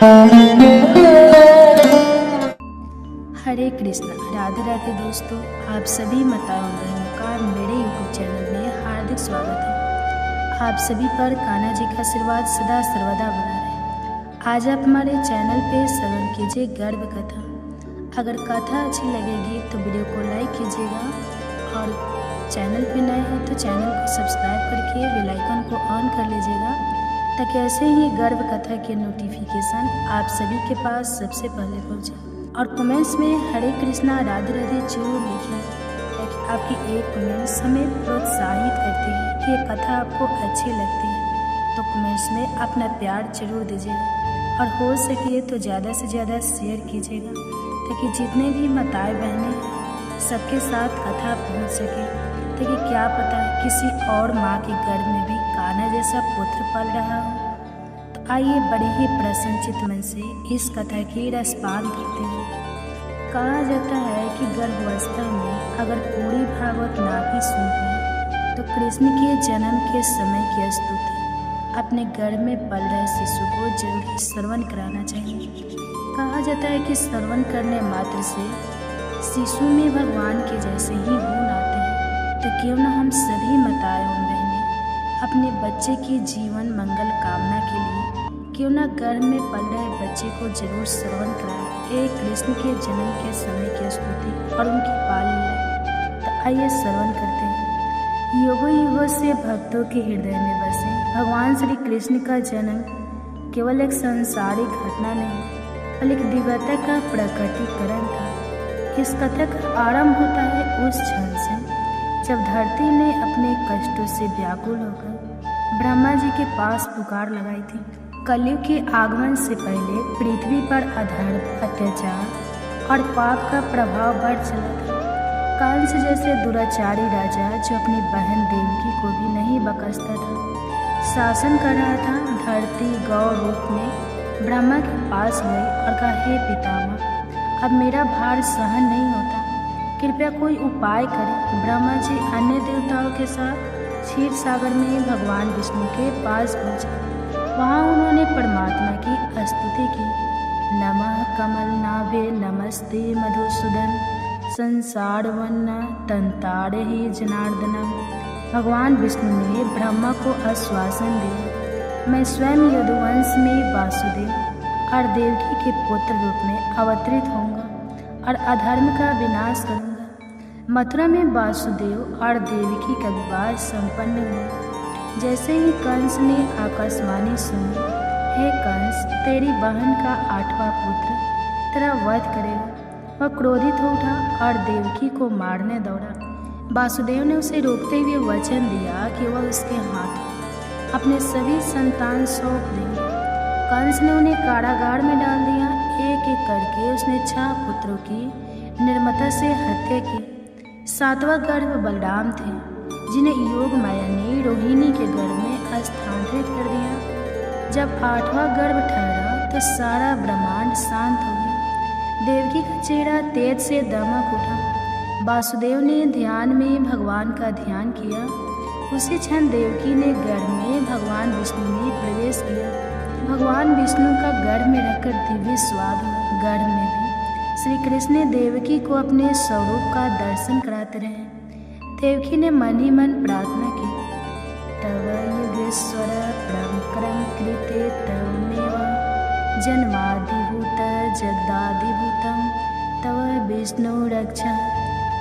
हरे कृष्णा। राधे राधे दोस्तों, आप सभी माताओं बहनों का मेरे यूट्यूब चैनल में हार्दिक स्वागत है। आप सभी पर कान्हा जी का आशीर्वाद सदा सर्वदा बना रहे। आज आप हमारे चैनल पे श्रवण कीजिए गर्भ कथा। अगर कथा अच्छी लगेगी तो वीडियो को लाइक कीजिएगा और चैनल पे नए हैं तो चैनल को सब्सक्राइब करके बेल आइकन को ऑन कर लीजिएगा, ताकि ऐसे ही गर्भ कथा के नोटिफिकेशन आप सभी के पास सबसे पहले पहुंचे। और कमेंट्स में हरे कृष्णा राधे राधे जरूर लिखिए, ताकि आपकी एक कमेंट्स हमें प्रोत्साहित करती है कि ये कथा आपको अच्छी लगती है। तो कमेंट्स में अपना प्यार जरूर दीजिएगा और हो सके तो ज़्यादा से ज़्यादा शेयर कीजिएगा, ताकि जितने भी माताएं बहनें हैं सबके साथ कथा पहुँच सके। ताकि क्या पता किसी और माँ के गर्भ में भी कान्हा जैसा पुत्र पल रहा हो। तो आइए बड़े ही प्रसन्नचित मन से इस कथा की रसपान करते हैं। कहा जाता है कि गर्भावस्था में अगर पूरी भागवत ना भी सुन पाए तो कृष्ण के जन्म के समय की स्तुति अपने गर्भ में पल रहे शिशु को जल्द ही श्रवण कराना चाहिए। कहा जाता है कि श्रवण करने मात्र से शिशु में भगवान के जैसे ही गुण आते हैं। तो क्यों न हम सभी माताएं एवं बहनें अपने बच्चे की जीवन मंगल कामना के लिए क्यों न गर्भ में पल रहे बच्चे को जरूर श्रवण कराएं एक कृष्ण के जन्म के समय की स्तुति और उनकी पाल लीला। तो आइए श्रवण करते हैं। युगों युगों से भक्तों के हृदय में बसे भगवान श्री कृष्ण का जन्म केवल एक सांसारिक घटना नहीं बल्कि दिव्यता का प्रकटीकरण था। इस कथा का आरंभ होता है उस क्षण से जब धरती ने अपने कष्टों से व्याकुल होकर ब्रह्मा जी के पास पुकार लगाई थी। कलयुग के आगमन से पहले पृथ्वी पर अधर्म, अत्याचार और पाप का प्रभाव बढ़ चला था। कंस जैसे दुराचारी राजा जो अपनी बहन देवकी को भी नहीं बख्शता था, शासन कर रहा था। धरती गौ रूप में ब्रह्मा के पास गई और कहा, हे पितामह, अब मेरा भार सहन नहीं होता, कृपया कोई उपाय करें। ब्रह्मा जी अन्य देवताओं के साथ क्षीर सागर में भगवान विष्णु के पास पहुंचे। वहां उन्होंने परमात्मा की स्तुति की। नमः कमल नाभे नमस्ते मधुसूदन संसार वन्ना तंताड़े ही जनार्दनम। भगवान विष्णु ने ब्रह्मा को आश्वासन दिया, मैं स्वयं यदुवंश में वासुदेव और देवकी के पुत्र रूप में अवतरित होऊंगा और अधर्म का विनाश करूंगा। मथुरा में वासुदेव और देवकी का विवाह संपन्न हुआ। जैसे ही कंस ने आकाशवाणी सुनी, हे कंस, तेरी बहन का 8वां पुत्र तेरा वध करेगा, वह क्रोधित हो उठा और देवकी को मारने दौड़ा। वासुदेव ने उसे रोकते हुए वचन दिया कि वह उसके हाथ अपने सभी संतान सौंप देंगे। कंस ने उन्हें कारागार में डाल दिया। एक एक करके उसने 6 पुत्रों की निर्ममता से हत्या की। 7वां गर्भ बलराम थे, जिन्हें योग माया ने रोहिणी के गर्भ में स्थानांतरित कर दिया। जब 8वां गर्भ ठहरा तो सारा ब्रह्मांड शांत हो गया। देवकी का चेहरा तेज से दमक उठा। वासुदेव ने ध्यान में भगवान का ध्यान किया। उसी क्षण देवकी ने गर्भ में भगवान विष्णु में प्रवेश किया। भगवान विष्णु का गर्भ में रहकर दिव्य स्वाद हुआ। गर्भ में भी श्री कृष्ण ने देवकी को अपने स्वरूप का दर्शन कराते रहे। देवकी ने मन ही मन प्रार्थना की, तव युगेश्वर प्रमक्रम कृते तवमेव जन्मादिभूत जगदादिभूतम तव विष्णु रक्षा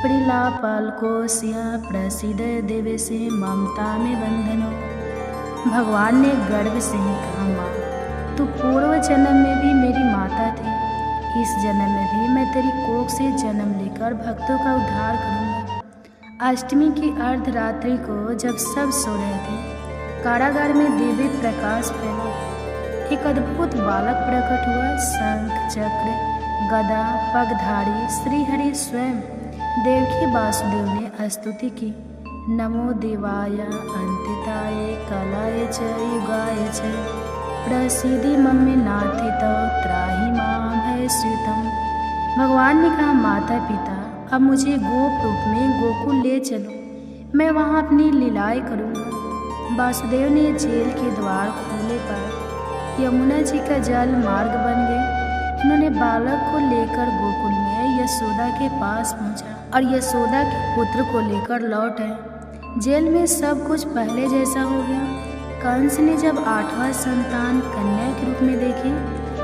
प्रिलापालकोस्या प्रसिद्ध देवे से ममता में बंधनो। भगवान ने गर्भ से ही कहा, माँ, तू पूर्व जन्म में भी मेरी माता थी, इस जन्म में भी मैं तेरी कोख से जन्म लेकर भक्तों का उद्धार करूंगा। अष्टमी की अर्धरात्रि को जब सब सो रहे थे, कारागार में दिव्य प्रकाश फैला। एक अद्भुत बालक प्रकट हुआ। शंख, चक्र, गदा पगधारी श्रीहरि स्वयं। देवकी वासुदेव ने स्तुति की, नमो देवाय अंतिताय कलाय च युगाय च प्रसिद्धि मम्मी नाथि तव त्राहि मां भयश्रितम। भगवान ने कहा, माता पिता, अब मुझे गोप रूप में गोकुल ले चलो, मैं वहाँ अपनी लीलाएं करूँगा। वासुदेव ने जेल के द्वार खोले पर यमुना जी का जल मार्ग बन गई। उन्होंने बालक को लेकर गोकुल में यशोदा के पास पहुंचा और यशोदा के पुत्र को लेकर लौट आए। जेल में सब कुछ पहले जैसा हो गया। कंस ने जब 8वां संतान कन्या के रूप में देखे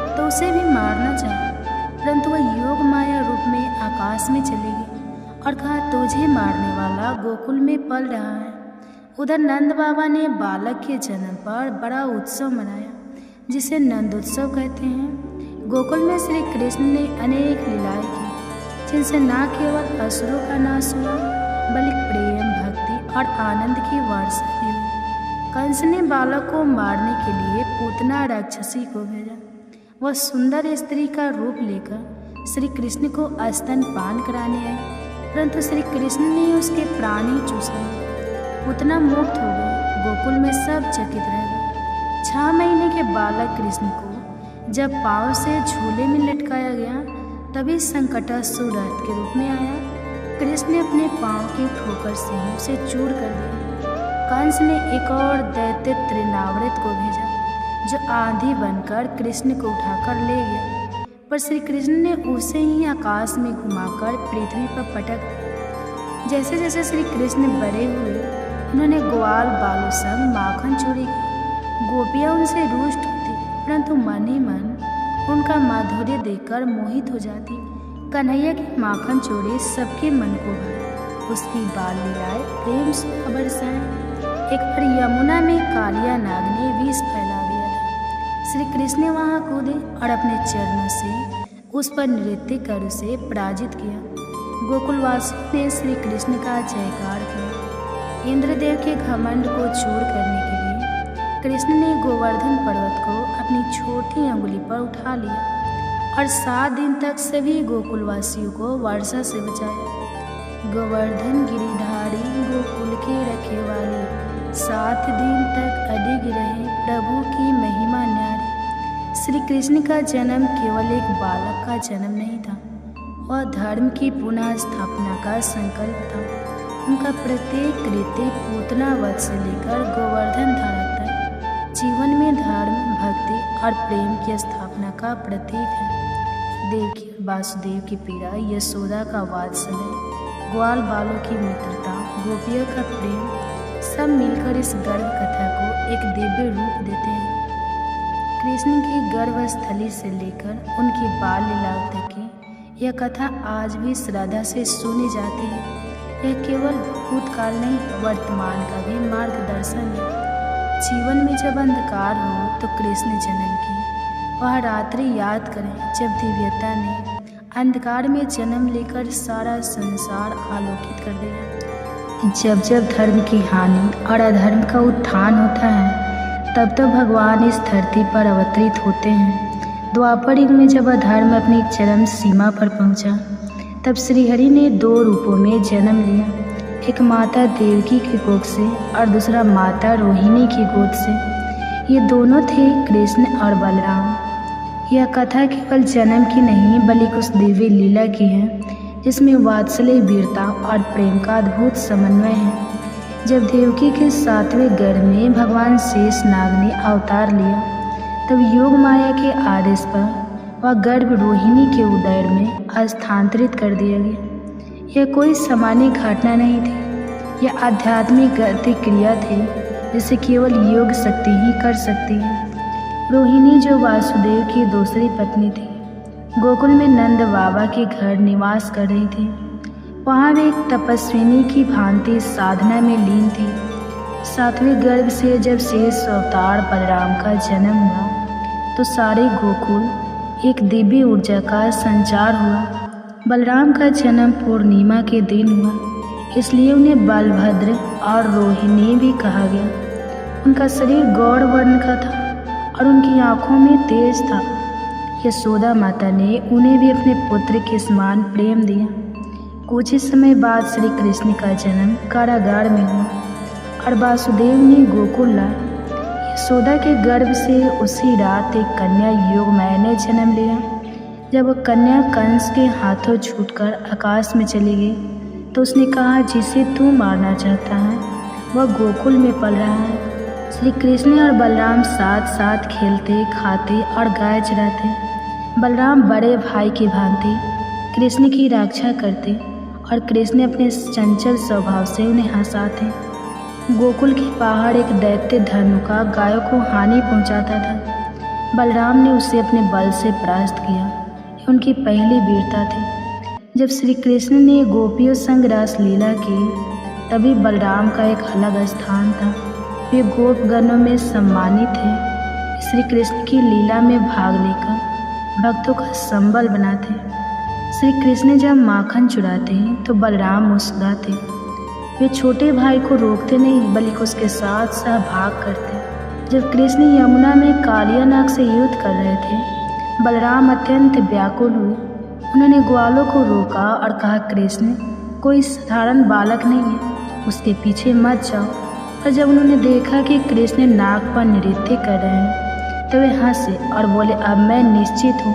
तो उसे भी मारना चाहा, परंतु वह योग माया रूप में आकाश में चली गई और कहा, तुझे मारने वाला गोकुल में पल रहा है। उधर नंद बाबा ने बालक के जन्म पर बड़ा उत्सव मनाया, जिसे नंदोत्सव कहते हैं। गोकुल में श्री कृष्ण ने अनेक लीलाएं की, जिनसे न केवल असुरों का नाश हुआ बल्कि प्रेम, भक्ति और आनंद की वर्षा भी हुई। कंस ने बालक को मारने के लिए पूतना राक्षसी को भेजा। वह सुंदर स्त्री का रूप लेकर श्री कृष्ण को स्तनपान कराने आई, परंतु श्री कृष्ण ने उसके प्राण ही चूस लिए। पूतना मुक्त हो गई। गोकुल में सब चकित रह गए। 6 महीने के बालक कृष्ण को जब पांव से झूले में लटकाया गया, तभी संकटासुर रथ के रूप में आया। कृष्ण ने अपने पांव की ठोकर से उसे चूर कर दिया। कंस ने एक और दैत्य त्रिनावृत को भेजा, जो आंधी बनकर कृष्ण को उठाकर ले गया, पर श्री कृष्ण ने उसे ही आकाश में घुमाकर पृथ्वी पर पटक दिया। जैसे जैसे श्री कृष्ण बड़े हुए, उन्होंने ग्वाल बालों संग माखन चोरी की। गोपियाँ उनसे रुष्ट होती, परंतु मन ही मन उनका माधुर्य देखकर मोहित हो जाती। कन्हैया की माखन चोरी सबके मन को भाई। उसकी बाल लीलाएं प्रेम से बरसाएं। एक बार यमुना में कालिया नाग ने विष फैला दिया था। श्री कृष्ण ने वहां कूदे और अपने चरणों से उस पर नृत्य कर उसे पराजित किया। गोकुलवासी ने श्री कृष्ण का जयकार किया। इंद्रदेव के घमंड को चूर करने के लिए कृष्ण ने गोवर्धन पर्वत को अपनी छोटी अंगुली पर उठा लिया और 7 दिन तक सभी गोकुलवासियों को वर्षा से बचाया। गोवर्धन गिरिधारी गोकुल के रखे वाले 7 दिन तक अडिग रहे प्रभु की महिमा न्यारी। श्री कृष्ण का जन्म केवल एक बालक का जन्म नहीं था, वह धर्म की पुनः स्थापना का संकल्प था। उनका प्रत्येक कृत्य पूतना वध से लेकर गोवर्धन धारा तक जीवन में धर्म, भक्ति और प्रेम की स्थापना का प्रतीक है। देवकी और वासुदेव की पीड़ा, यशोदा का वात्सल्य, ग्वाल बालों की मित्रता, गोपियों का प्रेम, सब मिलकर इस गर्भ कथा को एक दिव्य रूप देते हैं। कृष्ण की गर्भस्थली से लेकर उनकी बाल लीलाओं तक की यह कथा आज भी श्रद्धा से सुनी जाती है। यह केवल भूतकाल नहीं, वर्तमान का भी मार्गदर्शन है। जीवन में जब अंधकार हो तो कृष्ण जन्म की वह रात्रि याद करें, जब दिव्यता ने अंधकार में जन्म लेकर सारा संसार आलोकित कर दिया। जब जब धर्म की हानि और अधर्म का उत्थान होता है, तब तो भगवान इस धरती पर अवतरित होते हैं। द्वापर युग में जब अधर्म अपनी चरम सीमा पर पहुंचा, तब श्रीहरि ने 2 रूपों में जन्म लिया। एक माता देवकी की कोख से और दूसरा माता रोहिणी की गोद से। ये दोनों थे कृष्ण और बलराम। यह कथा केवल जन्म की नहीं बल्कि उस दिव्य लीला की है, जिसमें वात्सल्य, वीरता और प्रेम का अद्भुत समन्वय है। जब देवकी के 7वें गर्भ में भगवान शेषनाग ने अवतार लिया, तब योग माया के आदेश पर वह गर्भ रोहिणी के उदर में स्थानांतरित कर दिया गया। यह कोई सामान्य घटना नहीं थी, यह आध्यात्मिक गति क्रिया थी, जिसे केवल योग शक्ति ही कर सकती है। रोहिणी, जो वासुदेव की दूसरी पत्नी थी, गोकुल में नंद बाबा के घर निवास कर रही थी। वहाँ वे एक तपस्विनी की भांति साधना में लीन थी। 7वें गर्भ से जब शेष अवतार बलराम का जन्म हुआ, तो सारे गोकुल एक दिव्य ऊर्जा का संचार हुआ। बलराम का जन्म पूर्णिमा के दिन हुआ, इसलिए उन्हें बलभद्र और रोहिणी भी कहा गया। उनका शरीर गौर वर्ण का था और उनकी आंखों में तेज था। यशोदा माता ने उन्हें भी अपने पुत्र के समान प्रेम दिया। कुछ ही समय बाद श्री कृष्ण का जन्म कारागार में हुआ और वासुदेव ने गोकुल लाए। यशोदा के गर्भ से उसी रात एक कन्या योगमाया ने जन्म लिया। जब वह कन्या कंस के हाथों छूटकर आकाश में चली गई, तो उसने कहा, जिसे तू मारना चाहता है वह गोकुल में पल रहा है। श्री कृष्ण और बलराम साथ साथ खेलते खाते और गाय चराते। बलराम बड़े भाई की भांति कृष्ण की रक्षा करते और कृष्ण अपने चंचल स्वभाव से उन्हें हंसाते। गोकुल के बाहर एक दैत्य धनुका गायों को हानि पहुंचाता था। बलराम ने उसे अपने बल से परास्त किया। यह उनकी पहली वीरता थी। जब श्री कृष्ण ने गोपियों संग रास लीला की तभी बलराम का एक अलग स्थान था। वे गोपगणों में सम्मानित थे। श्री कृष्ण की लीला में भाग लेकर भक्तों का संबल बनाते। श्री कृष्ण जब माखन चुराते तो बलराम मुस्कुराते। वे छोटे भाई को रोकते नहीं बल्कि उसके साथ सहभाग करते। जब कृष्ण यमुना में कालिया नाग से युद्ध कर रहे थे बलराम अत्यंत व्याकुल हुए। उन्होंने ग्वालों को रोका और कहा, कृष्ण कोई साधारण बालक नहीं है, उसके पीछे मत जाओ। और जब उन्होंने देखा कि कृष्ण नाग पर नृत्य कर रहे हैं तो वे हंसे और बोले, अब मैं निश्चित हूँ।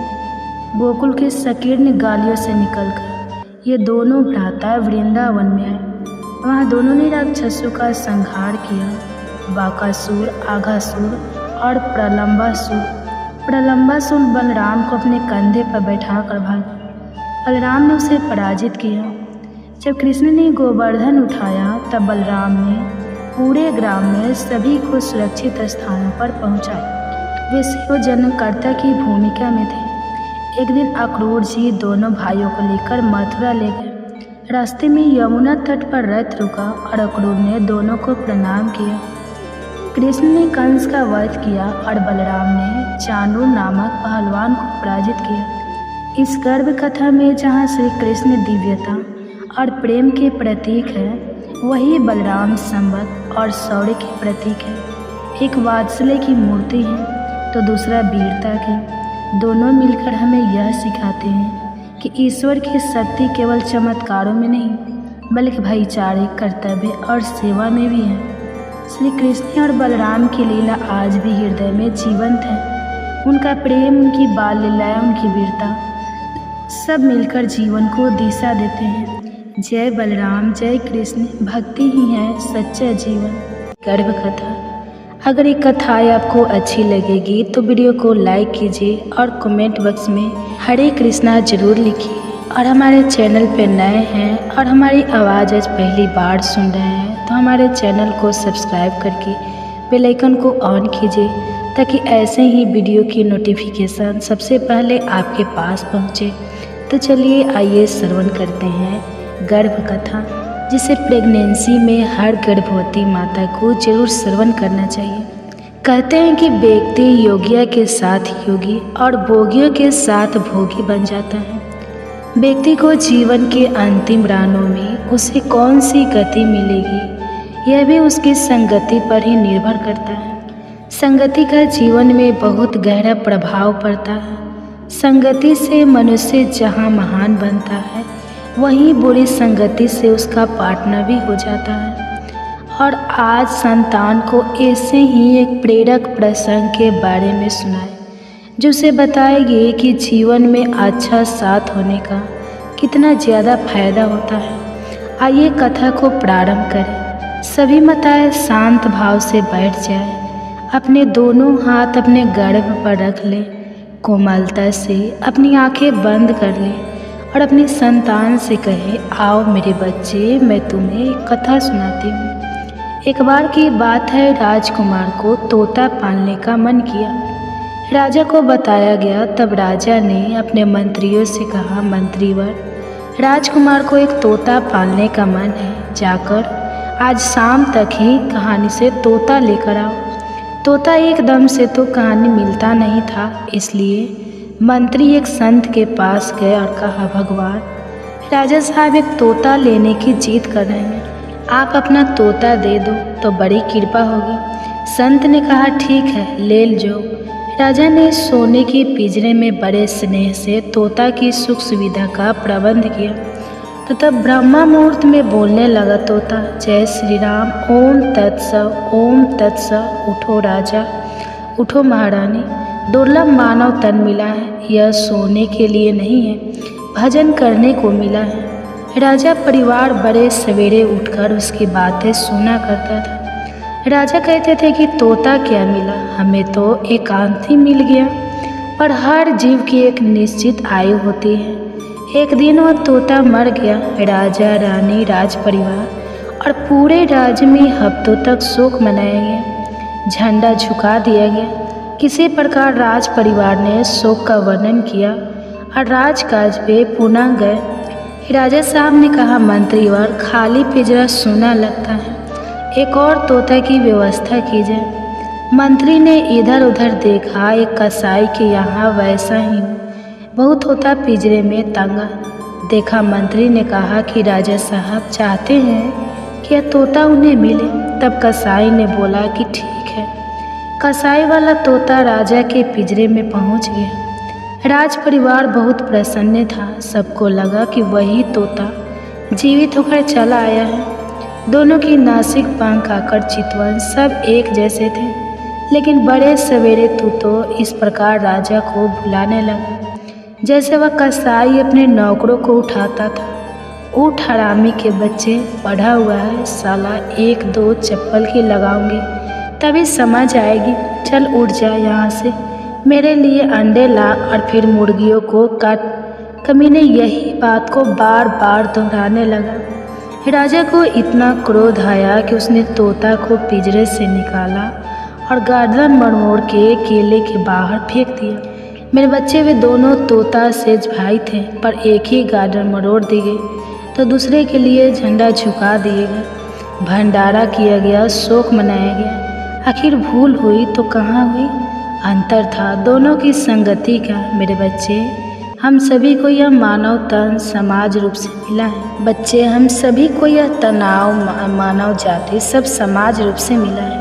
गोकुल के संकीर्ण गालियों से निकलकर ये दोनों भ्राता वृंदावन में आए। वहाँ दोनों ने राक्षसों का संहार किया, बाकासुर, आघासुर और प्रलंबासुर। प्रलंबासुर बलराम को अपने कंधे पर बैठा कर भागा। बलराम ने उसे पराजित किया। जब कृष्ण ने गोवर्धन उठाया तब बलराम ने पूरे ग्राम में सभी को सुरक्षित स्थानों पर पहुँचाया। वे सेवा जनकर्ता की भूमिका में थे। एक दिन अक्रूर जी दोनों भाइयों को लेकर मथुरा ले गए। रास्ते में यमुना तट पर रथ रुका और अक्रूर ने दोनों को प्रणाम किया। कृष्ण ने कंस का वध किया और बलराम ने चाणूर नामक पहलवान को पराजित किया। इस गर्भ कथा में जहाँ श्री कृष्ण दिव्यता और प्रेम के प्रतीक है वही बलराम संवत और शौर्य के प्रतीक है। एक वात्सल्य की मूर्ति है तो दूसरा वीरता की। दोनों मिलकर हमें यह सिखाते हैं कि ईश्वर की शक्ति केवल चमत्कारों में नहीं बल्कि भाईचारे, कर्तव्य और सेवा में भी है। श्री कृष्ण और बलराम की लीला आज भी हृदय में जीवंत है। उनका प्रेम, उनकी बाल लीलाएं, उनकी वीरता सब मिलकर जीवन को दिशा देते हैं। जय बलराम, जय कृष्ण। भक्ति ही है सच्चा जीवन। गर्भ कथा। अगर ये कथाएँ आपको अच्छी लगेगी तो वीडियो को लाइक कीजिए और कमेंट बॉक्स में हरे कृष्णा जरूर लिखिए। और हमारे चैनल पे नए हैं और हमारी आवाज़ आज पहली बार सुन रहे हैं तो हमारे चैनल को सब्सक्राइब करके बेल आइकन को ऑन कीजिए ताकि ऐसे ही वीडियो की नोटिफिकेशन सबसे पहले आपके पास पहुँचे। तो चलिए आइए श्रवण करते हैं गर्भ कथा, जिसे प्रेगनेंसी में हर गर्भवती माता को जरूर श्रवण करना चाहिए। कहते हैं कि व्यक्ति योगिया के साथ योगी और भोगियों के साथ भोगी बन जाता है। व्यक्ति को जीवन के अंतिम राहों में उसे कौन सी गति मिलेगी यह भी उसकी संगति पर ही निर्भर करता है। संगति का जीवन में बहुत गहरा प्रभाव पड़ता है। संगति से मनुष्य जहाँ महान बनता है वहीं बुरी संगति से उसका पार्टनर भी हो जाता है। और आज संतान को ऐसे ही एक प्रेरक प्रसंग के बारे में सुनाए जो उसे बताएगी कि जीवन में अच्छा साथ होने का कितना ज़्यादा फायदा होता है। आइए कथा को प्रारंभ करें। सभी माताएं शांत भाव से बैठ जाए, अपने दोनों हाथ अपने गर्भ पर रख लें, कोमलता से अपनी आंखें बंद कर लें और अपनी संतान से कहे, आओ मेरे बच्चे, मैं तुम्हें एक कथा सुनाती हूँ। एक बार की बात है, राजकुमार को तोता पालने का मन किया। राजा को बताया गया। तब राजा ने अपने मंत्रियों से कहा, मंत्रीवर, राजकुमार को एक तोता पालने का मन है, जाकर आज शाम तक ही कहानी से तोता लेकर आओ। तोता एकदम से तो कहानी मिलता नहीं था, इसलिए मंत्री एक संत के पास गए और कहा, भगवान, राजा साहब एक तोता लेने की जिद कर रहे हैं, आप अपना तोता दे दो तो बड़ी कृपा होगी। संत ने कहा, ठीक है, ले जाओ। राजा ने सोने के पिंजरे में बड़े स्नेह से तोता की सुख सुविधा का प्रबंध किया। तो तब ब्रह्मा मुहूर्त में बोलने लगा तोता, जय श्री राम, ओम तत्सव, ओम तत्सव। उठो राजा, उठो महारानी, दुर्लभ मानव तन मिला है, यह सोने के लिए नहीं है, भजन करने को मिला है। राजा परिवार बड़े सवेरे उठकर उसकी बातें सुना करता था। राजा कहते थे कि तोता क्या मिला, हमें तो एकांत ही मिल गया। पर हर जीव की एक निश्चित आयु होती है। एक दिन वह तोता मर गया। राजा, रानी, राज परिवार और पूरे राज्य में हफ्तों तक शोक मनाया गया, झंडा झुका दिया गया। किसी प्रकार राज परिवार ने शोक का वर्णन किया और राजकाज पे पुनः गए। राजा साहब ने कहा, मंत्रीवर, खाली पिंजरा सूना लगता है, एक और तोता की व्यवस्था की जाए। मंत्री ने इधर उधर देखा, एक कसाई के यहाँ वैसा ही बहुत तोता पिंजरे में टंगा देखा। मंत्री ने कहा कि राजा साहब चाहते हैं कि यह तोता उन्हें मिले। तब कसाई ने बोला कि ठीक है। कसाई वाला तोता राजा के पिंजरे में पहुँच गया। राज परिवार बहुत प्रसन्न था। सबको लगा कि वही तोता जीवित होकर चला आया है। दोनों की नासिक, पंख, आकर, चितवन सब एक जैसे थे। लेकिन बड़े सवेरे तू तो इस प्रकार राजा को बुलाने लगा जैसे वह कसाई अपने नौकरों को उठाता था। उठ हरामी के बच्चे, पढ़ा हुआ है साला, एक दो चप्पल की लगाऊंगी तभी समझ आएगी। चल उठ जा यहाँ से, मेरे लिए अंडे ला और फिर मुर्गियों को काट। कमीने यही बात को बार बार दोहराने लगा। राजा को इतना क्रोध आया कि उसने तोता को पिंजरे से निकाला और गर्दन मरोड़ के केले के बाहर फेंक दिया। मेरे बच्चे वे दोनों तोता सेज भाई थे, पर एक ही गर्दन मरोड़ दी गई तो दूसरे के लिए झंडा झुका दिए गए। भंडारा किया गया, शोक मनाया गया। आखिर भूल हुई तो कहाँ हुई? अंतर था दोनों की संगति का। मेरे बच्चे, हम सभी को यह मानव तन समाज रूप से मिला है। बच्चे, हम सभी को यह तनाव मानव जाति सब समाज रूप से मिला है।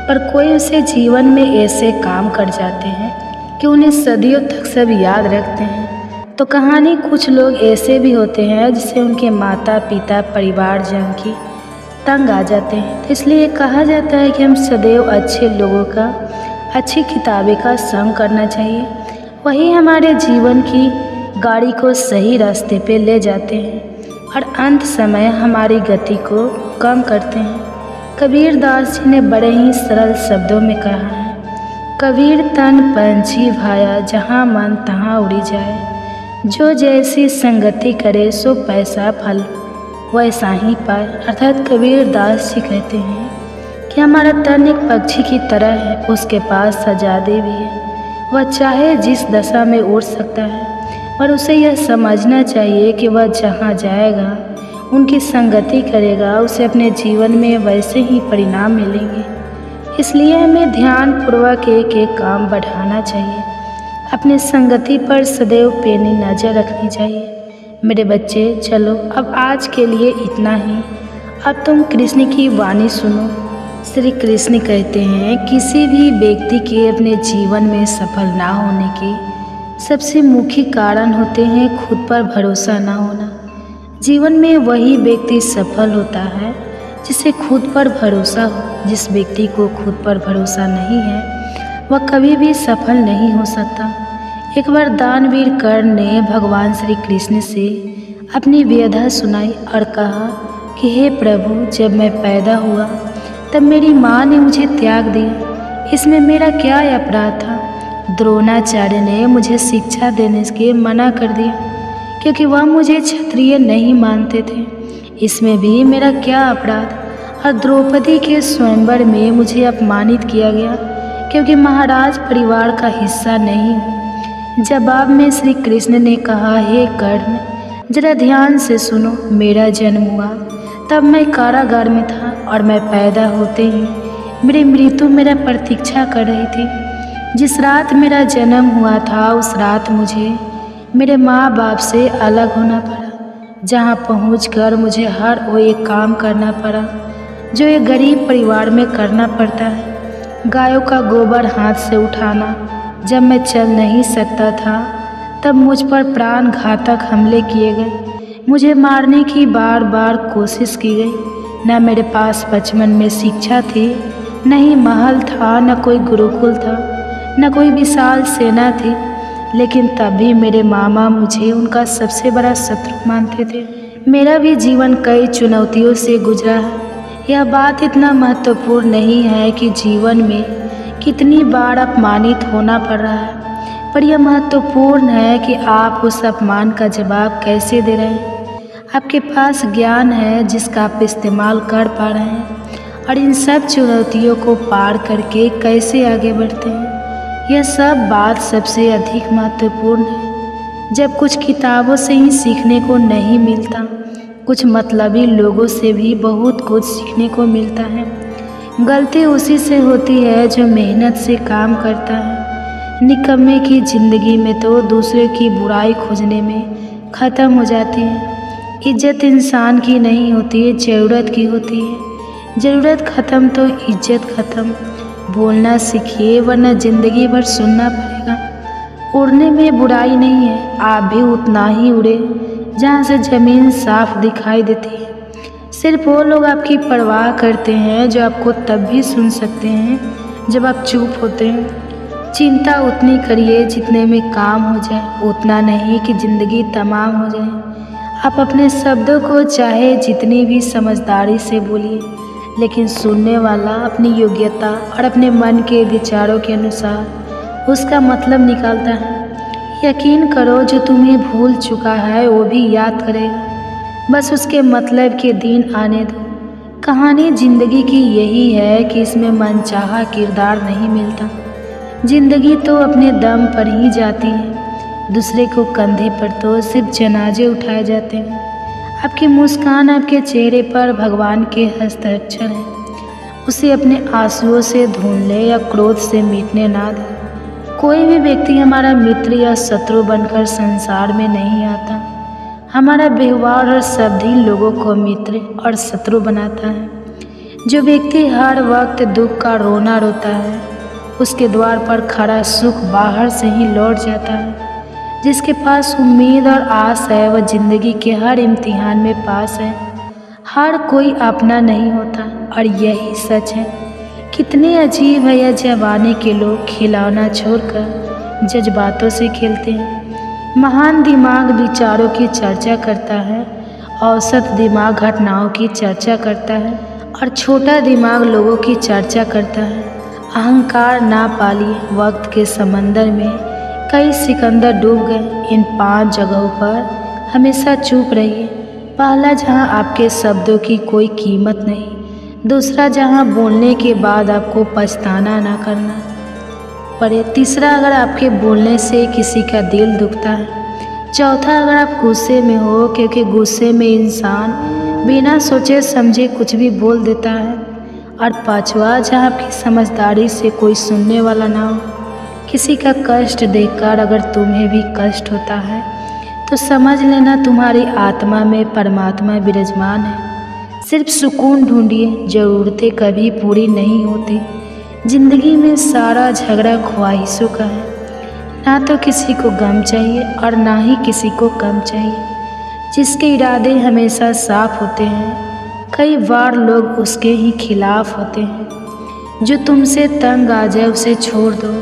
पर कोई उसे जीवन में ऐसे काम कर जाते हैं कि उन्हें सदियों तक सब याद रखते हैं। तो कहानी कुछ लोग ऐसे भी होते हैं जिसे उनके माता पिता परिवारजन की तंग आ जाते हैं। तो इसलिए कहा जाता है कि हम सदैव अच्छे लोगों का, अच्छी किताबें का संग करना चाहिए। वही हमारे जीवन की गाड़ी को सही रास्ते पे ले जाते हैं और अंत समय हमारी गति को कम करते हैं। कबीर दास जी ने बड़े ही सरल शब्दों में कहा है, कबीर तन पंछी भाया, जहाँ मन तहाँ उड़ी जाए। जो जैसी संगति करे सो पैसा फल वैसा ही पाए। अर्थात कबीर दास जी कहते हैं कि हमारा तन एक पक्षी की तरह है, उसके पास आज़ादी भी है। वह चाहे जिस दशा में उड़ सकता है, पर उसे यह समझना चाहिए कि वह जहाँ जाएगा, उनकी संगति करेगा, उसे अपने जीवन में वैसे ही परिणाम मिलेंगे। इसलिए हमें ध्यानपूर्वक एक एक काम बढ़ाना चाहिए। अपनी संगति पर सदैव पैनी नज़र रखनी चाहिए। मेरे बच्चे, चलो अब आज के लिए इतना ही। अब तुम कृष्ण की वाणी सुनो। श्री कृष्ण कहते हैं, किसी भी व्यक्ति के अपने जीवन में सफल ना होने के सबसे मुख्य कारण होते हैं खुद पर भरोसा ना होना। जीवन में वही व्यक्ति सफल होता है जिसे खुद पर भरोसा हो। जिस व्यक्ति को खुद पर भरोसा नहीं है वह कभी भी सफल नहीं हो सकता। एक बार दानवीर कर्ण ने भगवान श्री कृष्ण से अपनी व्यथा सुनाई और कहा कि हे प्रभु, जब मैं पैदा हुआ तब मेरी माँ ने मुझे त्याग दिया, इसमें मेरा क्या अपराध था? द्रोणाचार्य ने मुझे शिक्षा देने के मना कर दिया क्योंकि वह मुझे क्षत्रिय नहीं मानते थे, इसमें भी मेरा क्या अपराध? और द्रौपदी के स्वयंवर में मुझे अपमानित किया गया क्योंकि महाराज परिवार का हिस्सा नहीं हूँ। जवाब में श्री कृष्ण ने कहा, हे कर्ण, जरा ध्यान से सुनो। मेरा जन्म हुआ तब मैं कारागार में था और मैं पैदा होते ही मेरी मृत्यु मेरा प्रतीक्षा कर रही थी। जिस रात मेरा जन्म हुआ था उस रात मुझे मेरे माँ बाप से अलग होना पड़ा, जहाँ पहुँचकर मुझे हर वो एक काम करना पड़ा जो एक गरीब परिवार में करना पड़ता है। गायों का गोबर हाथ से उठाना। जब मैं चल नहीं सकता था तब मुझ पर प्राण घातक हमले किए गए। मुझे मारने की बार बार कोशिश की गई। न मेरे पास बचपन में शिक्षा थी, न ही महल था, न कोई गुरुकुल था, न कोई विशाल सेना थी। लेकिन तब भी मेरे मामा मुझे उनका सबसे बड़ा शत्रु मानते थे। मेरा भी जीवन कई चुनौतियों से गुजरा है। यह बात इतना महत्वपूर्ण नहीं है कि जीवन में कितनी बार अपमानित होना पड़ रहा है, पर यह महत्वपूर्ण है कि आप उस अपमान का जवाब कैसे दे रहे हैं। आपके पास ज्ञान है जिसका आप इस्तेमाल कर पा रहे हैं, और इन सब चुनौतियों को पार करके कैसे आगे बढ़ते हैं, यह सब बात सबसे अधिक महत्वपूर्ण है। जब कुछ किताबों से ही सीखने को नहीं मिलता, कुछ मतलबी लोगों से भी बहुत कुछ सीखने को मिलता है। गलती उसी से होती है जो मेहनत से काम करता है। निकम्मे की ज़िंदगी में तो दूसरे की बुराई खोजने में ख़त्म हो जाती है। इज्जत इंसान की नहीं होती है, ज़रूरत की होती है। ज़रूरत ख़त्म तो इज्जत ख़त्म। बोलना सीखिए वरना ज़िंदगी भर सुनना पड़ेगा। उड़ने में बुराई नहीं है, आप भी उतना ही उड़े जहाँ से ज़मीन साफ दिखाई देती है। सिर्फ वो लोग आपकी परवाह करते हैं जो आपको तब भी सुन सकते हैं जब आप चुप होते हैं। चिंता उतनी करिए जितने में काम हो जाए, उतना नहीं कि ज़िंदगी तमाम हो जाए। आप अपने शब्दों को चाहे जितनी भी समझदारी से बोलिए, लेकिन सुनने वाला अपनी योग्यता और अपने मन के विचारों के अनुसार उसका मतलब निकालता है। यकीन करो, जो तुम्हें भूल चुका है वो भी याद करेगा, बस उसके मतलब के दिन आने दो। कहानी ज़िंदगी की यही है कि इसमें मनचाहा किरदार नहीं मिलता। ज़िंदगी तो अपने दम पर ही जाती है, दूसरे को कंधे पर तो सिर्फ जनाजे उठाए जाते हैं। आपकी मुस्कान आपके चेहरे पर भगवान के हस्ताक्षर हैं। उसे अपने आंसुओं से धुन ले या क्रोध से मिटने ना दे। कोई भी व्यक्ति हमारा मित्र या शत्रु बनकर संसार में नहीं आता। हमारा व्यवहार और शब्द ही लोगों को मित्र और शत्रु बनाता है। जो व्यक्ति हर वक्त दुख का रोना रोता है, उसके द्वार पर खड़ा सुख बाहर से ही लौट जाता है। जिसके पास उम्मीद और आस है वह जिंदगी के हर इम्तिहान में पास है। हर कोई अपना नहीं होता, और यही सच है। कितने अजीब है यह जमाने के लोग खिलौना छोड़कर जज्बातों से खेलते हैं। महान दिमाग विचारों की चर्चा करता है, औसत दिमाग घटनाओं की चर्चा करता है, और छोटा दिमाग लोगों की चर्चा करता है। अहंकार ना पालिए, वक्त के समंदर में कई सिकंदर डूब गए। इन 5 जगहों पर हमेशा चुप रहिए। पहला, जहां आपके शब्दों की कोई कीमत नहीं। दूसरा, जहां बोलने के बाद आपको पछताना ना करना पड़े। तीसरा, अगर आपके बोलने से किसी का दिल दुखता है। चौथा, अगर आप गुस्से में हो, क्योंकि गुस्से में इंसान बिना सोचे समझे कुछ भी बोल देता है। और पांचवा, जहां आपकी समझदारी से कोई सुनने वाला ना हो। किसी का कष्ट देखकर अगर तुम्हें भी कष्ट होता है तो समझ लेना तुम्हारी आत्मा में परमात्मा विराजमान है। सिर्फ सुकून ढूंढिए, ज़रूरतें कभी पूरी नहीं होती। ज़िंदगी में सारा झगड़ा ख्वाहिशों का है। ना तो किसी को गम चाहिए और ना ही किसी को कम चाहिए। जिसके इरादे हमेशा साफ होते हैं, कई बार लोग उसके ही खिलाफ होते हैं। जो तुमसे तंग आ जाए उसे छोड़ दो,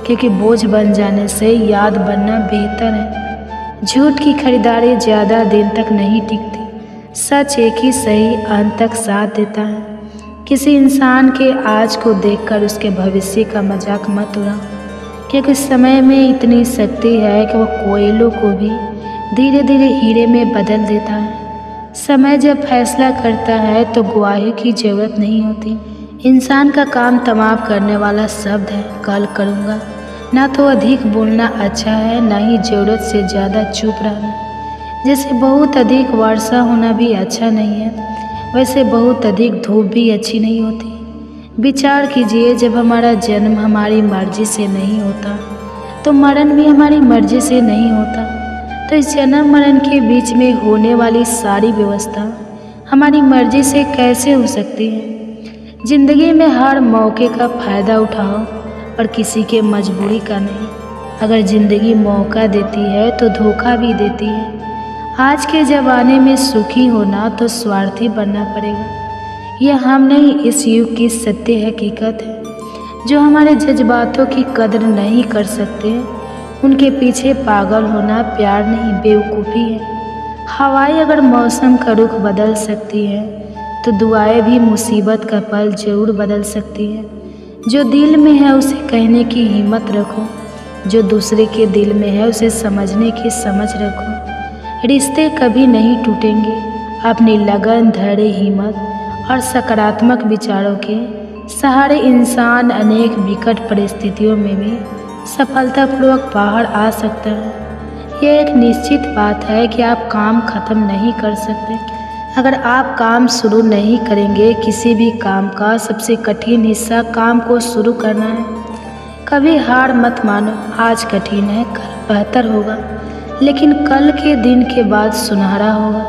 क्योंकि बोझ बन जाने से याद बनना बेहतर है। झूठ की खरीदारी ज़्यादा दिन तक नहीं टिकती। सच एक ही सही अंत तक साथ देता है। किसी इंसान के आज को देखकर उसके भविष्य का मजाक मत उड़ाओ, क्योंकि समय में इतनी शक्ति है कि वह कोयलों को भी धीरे धीरे हीरे में बदल देता है। समय जब फैसला करता है तो गवाही की ज़रूरत नहीं होती। इंसान का काम तमाम करने वाला शब्द है, कल करूँगा। ना तो अधिक बोलना अच्छा है, ना ही ज़रूरत से ज़्यादा चुप रहना। जैसे बहुत अधिक वर्षा होना भी अच्छा नहीं है, वैसे बहुत अधिक धूप भी अच्छी नहीं होती। विचार कीजिए, जब हमारा जन्म हमारी मर्जी से नहीं होता तो मरण भी हमारी मर्जी से नहीं होता। तो इस जन्म मरण के बीच में होने वाली सारी व्यवस्था हमारी मर्जी से कैसे हो सकती है। ज़िंदगी में हर मौके का फ़ायदा उठाओ और किसी के मजबूरी का नहीं। अगर ज़िंदगी मौका देती है तो धोखा भी देती है। आज के ज़माने में सुखी होना तो स्वार्थी बनना पड़ेगा। यह हम नहीं, इस युग की सत्य हकीकत है। जो हमारे जज्बातों की कदर नहीं कर सकते, उनके पीछे पागल होना प्यार नहीं, बेवकूफ़ी है। हवाएं अगर मौसम का रुख बदल सकती है तो दुआएं भी मुसीबत का पल जरूर बदल सकती है। जो दिल में है उसे कहने की हिम्मत रखो, जो दूसरे के दिल में है उसे समझने की समझ रखो। रिश्ते कभी नहीं टूटेंगे। अपनी लगन, धैर्य, हिम्मत और सकारात्मक विचारों के सहारे इंसान अनेक विकट परिस्थितियों में भी सफलतापूर्वक बाहर आ सकता है। यह एक निश्चित बात है कि आप काम खत्म नहीं कर सकते। अगर आप काम शुरू नहीं करेंगे, किसी भी काम का सबसे कठिन हिस्सा काम को शुरू करना है। कभी हार मत मानो। आज कठिन है, कल बेहतर होगा, लेकिन कल के दिन के बाद सुनहरा होगा।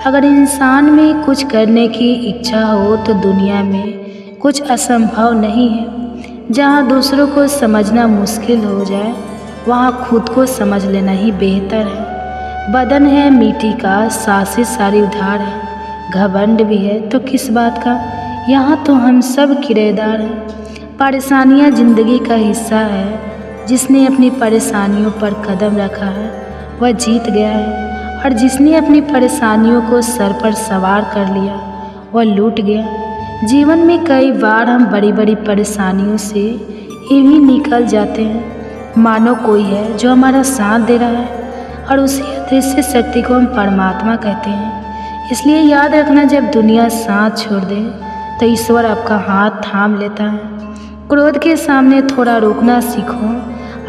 अगर इंसान में कुछ करने की इच्छा हो तो दुनिया में कुछ असंभव नहीं है। जहाँ दूसरों को समझना मुश्किल हो जाए, वहाँ खुद को समझ लेना ही बेहतर है। बदन है मिट्टी का, सांसें सारी उधार है। घमंड भी है तो किस बात का, यहाँ तो हम सब किराएदार हैं। परेशानियाँ जिंदगी का हिस्सा है। जिसने अपनी परेशानियों पर कदम रखा है वह जीत गया है, और जिसने अपनी परेशानियों को सर पर सवार कर लिया वह लूट गया। जीवन में कई बार हम बड़ी बड़ी परेशानियों से यूं ही निकल जाते हैं, मानो कोई है जो हमारा साथ दे रहा है, और उसी अदृश्य शक्ति को हम परमात्मा कहते हैं। इसलिए याद रखना, जब दुनिया साथ छोड़ दे तो ईश्वर आपका हाथ थाम लेता है। क्रोध के सामने थोड़ा रुकना सीखो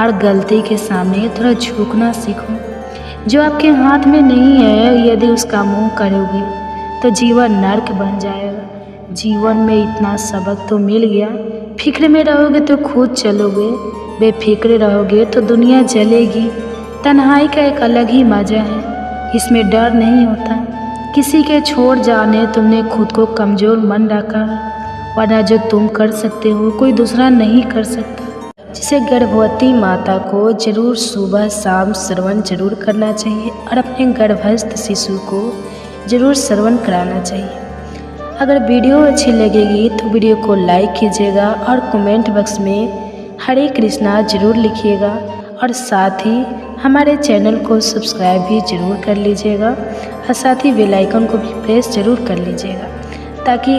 और गलती के सामने थोड़ा झुकना सीखो। जो आपके हाथ में नहीं है, यदि उसका मुंह करोगे तो जीवन नर्क बन जाएगा। जीवन में इतना सबक तो मिल गया। फिक्र में रहोगे तो खुद चलोगे, बेफिक्र रहोगे तो दुनिया जलेगी। तन्हाई का एक अलग ही मज़ा है, इसमें डर नहीं होता। किसी के छोड़ जाने तुमने खुद को कमज़ोर मन रखा है, वरना जो तुम कर सकते हो कोई दूसरा नहीं कर सकता। जिसे गर्भवती माता को जरूर सुबह शाम श्रवण जरूर करना चाहिए, और अपने गर्भस्थ शिशु को जरूर श्रवण कराना चाहिए। अगर वीडियो अच्छी लगेगी तो वीडियो को लाइक कीजिएगा और कमेंट बॉक्स में हरे कृष्णा जरूर लिखिएगा, और साथ ही हमारे चैनल को सब्सक्राइब भी जरूर कर लीजिएगा, और साथ ही बेल आइकन को भी प्रेस जरूर कर लीजिएगा, ताकि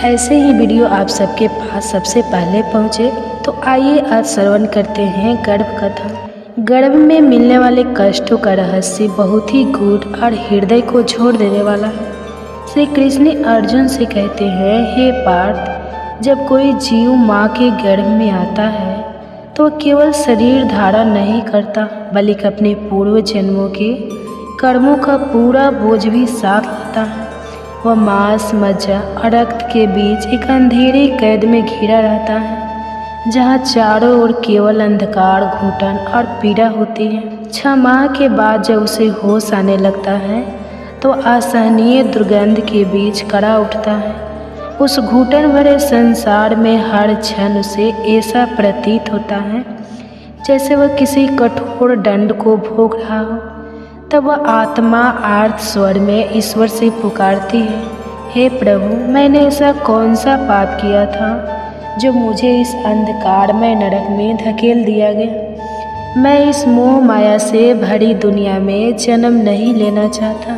ऐसे ही वीडियो आप सबके पास सबसे पहले पहुँचे। तो आइए आज श्रवण करते हैं गर्भ कथा। गर्भ में मिलने वाले कष्टों का रहस्य बहुत ही गूढ़ और हृदय को छोड़ देने वाला है। श्री कृष्ण अर्जुन से कहते हैं, हे पार्थ, जब कोई जीव माँ के गर्भ में आता है तो केवल शरीर धारण नहीं करता, बल्कि अपने पूर्व जन्मों के कर्मों का पूरा बोझ भी साथ लाता है। वह मांस, मज्जा और रक्त के बीच एक अंधेरे कैद में घिरा रहता है, जहाँ चारों ओर केवल अंधकार, घुटन और पीड़ा होती है। 6 माह के बाद जब उसे होश आने लगता है तो असहनीय दुर्गंध के बीच कड़ा उठता है। उस घुटन भरे संसार में हर क्षण उसे ऐसा प्रतीत होता है जैसे वह किसी कठोर दंड को भोग रहा हो। तब वह आत्मा आर्त स्वर में ईश्वर से पुकारती है, हे प्रभु, मैंने ऐसा कौन सा पाप किया था जो मुझे इस अंधकारमय नरक में धकेल दिया गया। मैं इस मोह माया से भरी दुनिया में जन्म नहीं लेना चाहता।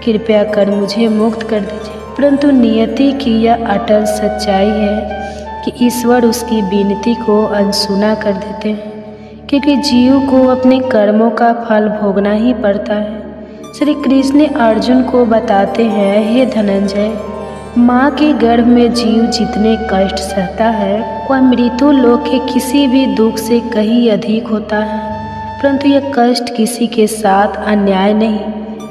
कृपया कर मुझे मुक्त कर दीजिए। परंतु नियति की यह अटल सच्चाई है कि ईश्वर उसकी विनती को अनसुना कर देते हैं, क्योंकि जीव को अपने कर्मों का फल भोगना ही पड़ता है। श्री कृष्ण अर्जुन को बताते हैं, हे धनंजय, माँ के गर्भ में जीव जितने कष्ट सहता है वह मृत्यु लोक के किसी भी दुख से कहीं अधिक होता है। परंतु यह कष्ट किसी के साथ अन्याय नहीं,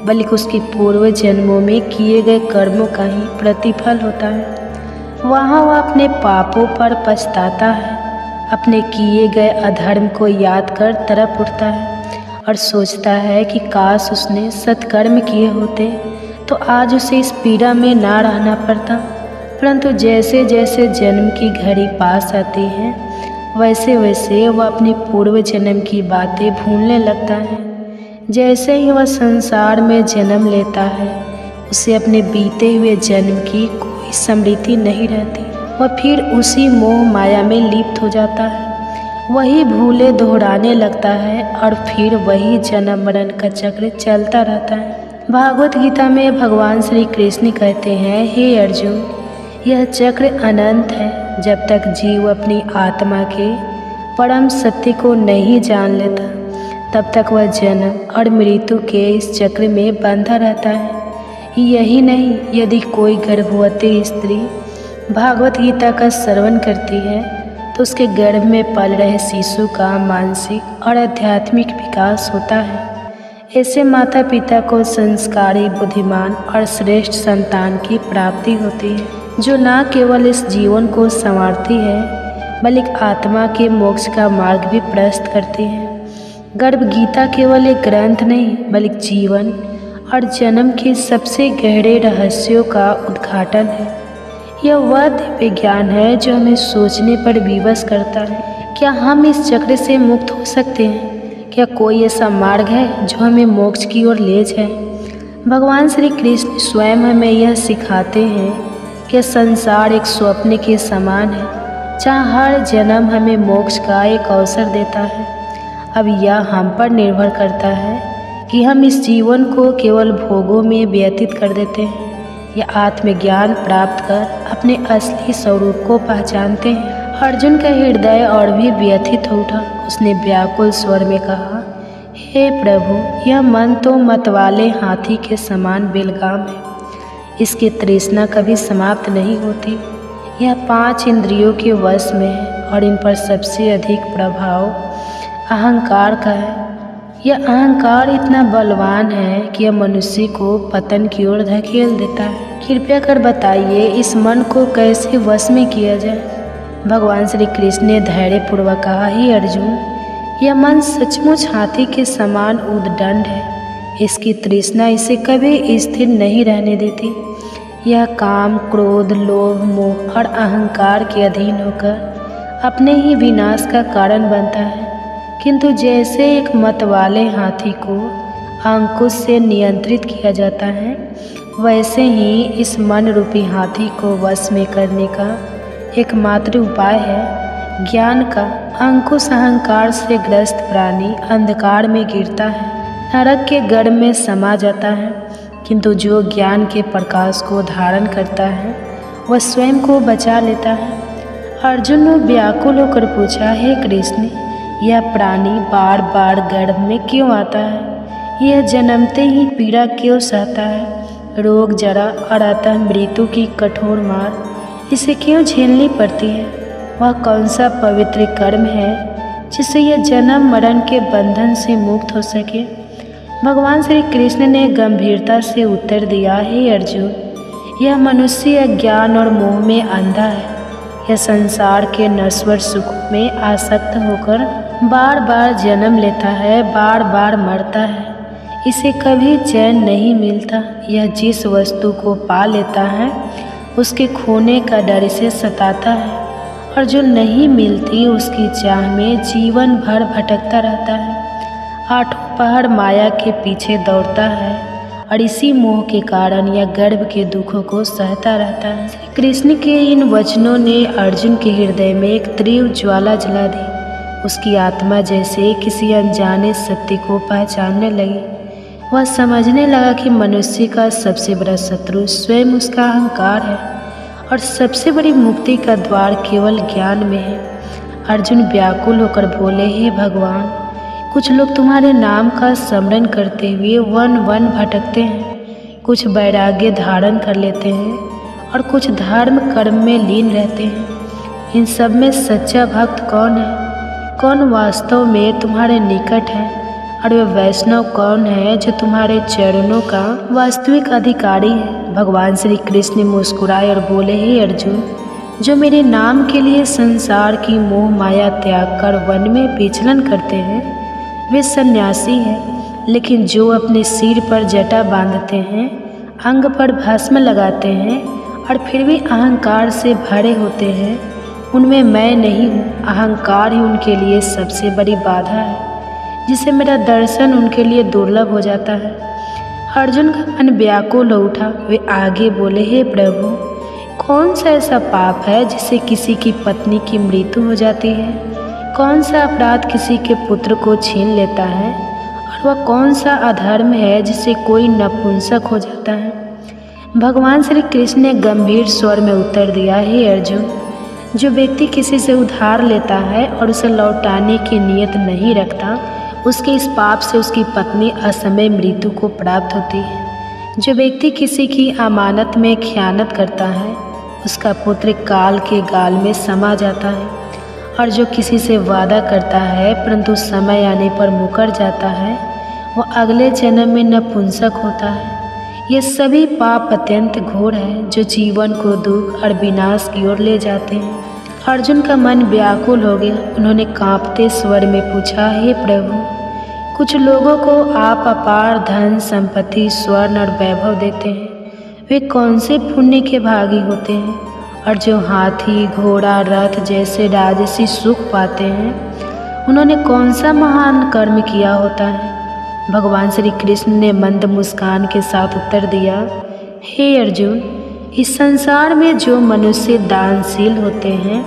बल्कि उसके पूर्व जन्मों में किए गए कर्मों का ही प्रतिफल होता है। वहाँ वह अपने पापों पर पछताता है, अपने किए गए अधर्म को याद कर तड़प उठता है और सोचता है कि काश उसने सत्कर्म किए होते तो आज उसे इस पीड़ा में ना रहना पड़ता। परंतु जैसे जैसे जन्म की घड़ी पास आती है, वैसे वैसे वह अपने पूर्व जन्म की बातें भूलने लगता है। जैसे ही वह संसार में जन्म लेता है, उसे अपने बीते हुए जन्म की कोई स्मृति नहीं रहती। वह फिर उसी मोह माया में लिप्त हो जाता है, वही भूले दोहराने लगता है और फिर वही जन्म मरण का चक्र चलता रहता है। भागवत गीता में भगवान श्री कृष्ण कहते हैं, हे अर्जुन, यह चक्र अनंत है। जब तक जीव अपनी आत्मा के परम सत्य को नहीं जान लेता, तब तक वह जन्म और मृत्यु के इस चक्र में बंधा रहता है। यही नहीं, यदि कोई गर्भवती स्त्री भागवत गीता का श्रवण करती है तो उसके गर्भ में पल रहे शिशु का मानसिक और आध्यात्मिक विकास होता है। ऐसे माता पिता को संस्कारी, बुद्धिमान और श्रेष्ठ संतान की प्राप्ति होती है, जो न केवल इस जीवन को संवारती है बल्कि आत्मा के मोक्ष का मार्ग भी प्रशस्त करती है। गर्भ गीता केवल एक ग्रंथ नहीं बल्कि जीवन और जन्म के सबसे गहरे रहस्यों का उद्घाटन है। यह वह दिव्य ज्ञान है जो हमें सोचने पर विवश करता है। क्या हम इस चक्र से मुक्त हो सकते हैं? क्या कोई ऐसा मार्ग है जो हमें मोक्ष की ओर ले जाए? भगवान श्री कृष्ण स्वयं हमें यह सिखाते हैं कि संसार एक स्वप्न के समान है, जहाँ हर जन्म हमें मोक्ष का एक अवसर देता है। अब यह हम पर निर्भर करता है कि हम इस जीवन को केवल भोगों में व्यतीत कर देते हैं या आत्मज्ञान प्राप्त कर अपने असली स्वरूप को पहचानते हैं। अर्जुन का हृदय और भी व्यथित हो उठा। उसने व्याकुल स्वर में कहा, हे प्रभु, यह मन तो मतवाले हाथी के समान बेलगाम है। इसकी तृष्णा कभी समाप्त नहीं होती। यह 5 इंद्रियों के वश में है और इन पर सबसे अधिक प्रभाव अहंकार का है। यह अहंकार इतना बलवान है कि यह मनुष्य को पतन की ओर धकेल देता है। कृपया कर बताइए, इस मन को कैसे वश में किया जाए? भगवान श्री कृष्ण ने धैर्यपूर्वक कहा, हे अर्जुन, यह मन सचमुच हाथी के समान उद्दंड है। इसकी तृष्णा इसे कभी स्थिर नहीं रहने देती। यह काम, क्रोध, लोभ, मोह और अहंकार के अधीन होकर अपने ही विनाश का कारण बनता है। किंतु जैसे एक मतवाले हाथी को अंकुश से नियंत्रित किया जाता है, वैसे ही इस मन रूपी हाथी को वश में करने का एकमात्र उपाय है ज्ञान का। अंकुश अहंकार से ग्रस्त प्राणी अंधकार में गिरता है, नरक के गर्भ में समा जाता है। किंतु जो ज्ञान के प्रकाश को धारण करता है, वह स्वयं को बचा लेता है। अर्जुन ने व्याकुल होकर पूछा, हे कृष्ण, यह प्राणी बार बार गर्भ में क्यों आता है? यह जन्मते ही पीड़ा क्यों सहता है? रोग, जरा और अतः मृत्यु की कठोर मार इसे क्यों झेलनी पड़ती है? वह कौन सा पवित्र कर्म है जिससे यह जन्म मरण के बंधन से मुक्त हो सके? भगवान श्री कृष्ण ने गंभीरता से उत्तर दिया, हे अर्जुन, यह मनुष्य अज्ञान और मोह में अंधा है। यह संसार के नश्वर सुख में आसक्त होकर बार बार जन्म लेता है, बार बार मरता है। इसे कभी चैन नहीं मिलता। यह जिस वस्तु को पा लेता है उसके खोने का डर इसे सताता है, और जो नहीं मिलती उसकी चाह में जीवन भर भटकता रहता है। 8 पहर माया के पीछे दौड़ता है और इसी मोह के कारण यह गर्भ के दुखों को सहता रहता है। श्री कृष्ण के इन वचनों ने अर्जुन के हृदय में एक तीव्र ज्वाला जला दी। उसकी आत्मा जैसे किसी अनजाने सत्य को पहचानने लगी। वह समझने लगा कि मनुष्य का सबसे बड़ा शत्रु स्वयं उसका अहंकार है और सबसे बड़ी मुक्ति का द्वार केवल ज्ञान में है। अर्जुन व्याकुल होकर बोले, हे भगवान, कुछ लोग तुम्हारे नाम का स्मरण करते हुए वन वन भटकते हैं, कुछ वैराग्य धारण कर लेते हैं और कुछ धर्म कर्म में लीन रहते हैं। इन सब में सच्चा भक्त कौन है? कौन वास्तव में तुम्हारे निकट है? और वह वैष्णव कौन है जो तुम्हारे चरणों का वास्तविक अधिकारी है? भगवान श्री कृष्ण मुस्कुराए और बोले, हे अर्जुन, जो मेरे नाम के लिए संसार की मोह माया त्याग कर वन में विचलन करते हैं वे सन्यासी हैं, लेकिन जो अपने सिर पर जटा बांधते हैं, अंग पर भस्म लगाते हैं और फिर भी अहंकार से भरे होते हैं, उनमें मैं नहीं हूँ। अहंकार ही उनके लिए सबसे बड़ी बाधा है, जिससे मेरा दर्शन उनके लिए दुर्लभ हो जाता है। अर्जुन का मन व्याकुल हो उठा। वे आगे बोले, हे प्रभु, कौन सा ऐसा पाप है जिससे किसी की पत्नी की मृत्यु हो जाती है? कौन सा अपराध किसी के पुत्र को छीन लेता है? और वह कौन सा अधर्म है जिससे कोई नपुंसक हो जाता है? भगवान श्री कृष्ण ने गंभीर स्वर में उत्तर दिया, हे अर्जुन, जो व्यक्ति किसी से उधार लेता है और उसे लौटाने की नियत नहीं रखता, उसके इस पाप से उसकी पत्नी असमय मृत्यु को प्राप्त होती है। जो व्यक्ति किसी की अमानत में खयानत करता है, उसका पुत्र काल के गाल में समा जाता है। और जो किसी से वादा करता है परंतु समय आने पर मुकर जाता है, वह अगले जन्म में नपुंसक होता है। ये सभी पाप अत्यंत घोर है जो जीवन को दुख और विनाश की ओर ले जाते हैं। अर्जुन का मन व्याकुल हो गया। उन्होंने कांपते स्वर में पूछा, हे प्रभु, कुछ लोगों को आप अपार धन संपत्ति स्वर्ण और वैभव देते हैं, वे कौन से पुण्य के भागी होते हैं? और जो हाथी घोड़ा रथ जैसे राजसी सुख पाते हैं, उन्होंने कौन सा महान कर्म किया होता है? भगवान श्री कृष्ण ने मंद मुस्कान के साथ उत्तर दिया, हे अर्जुन, इस संसार में जो मनुष्य दानशील होते हैं,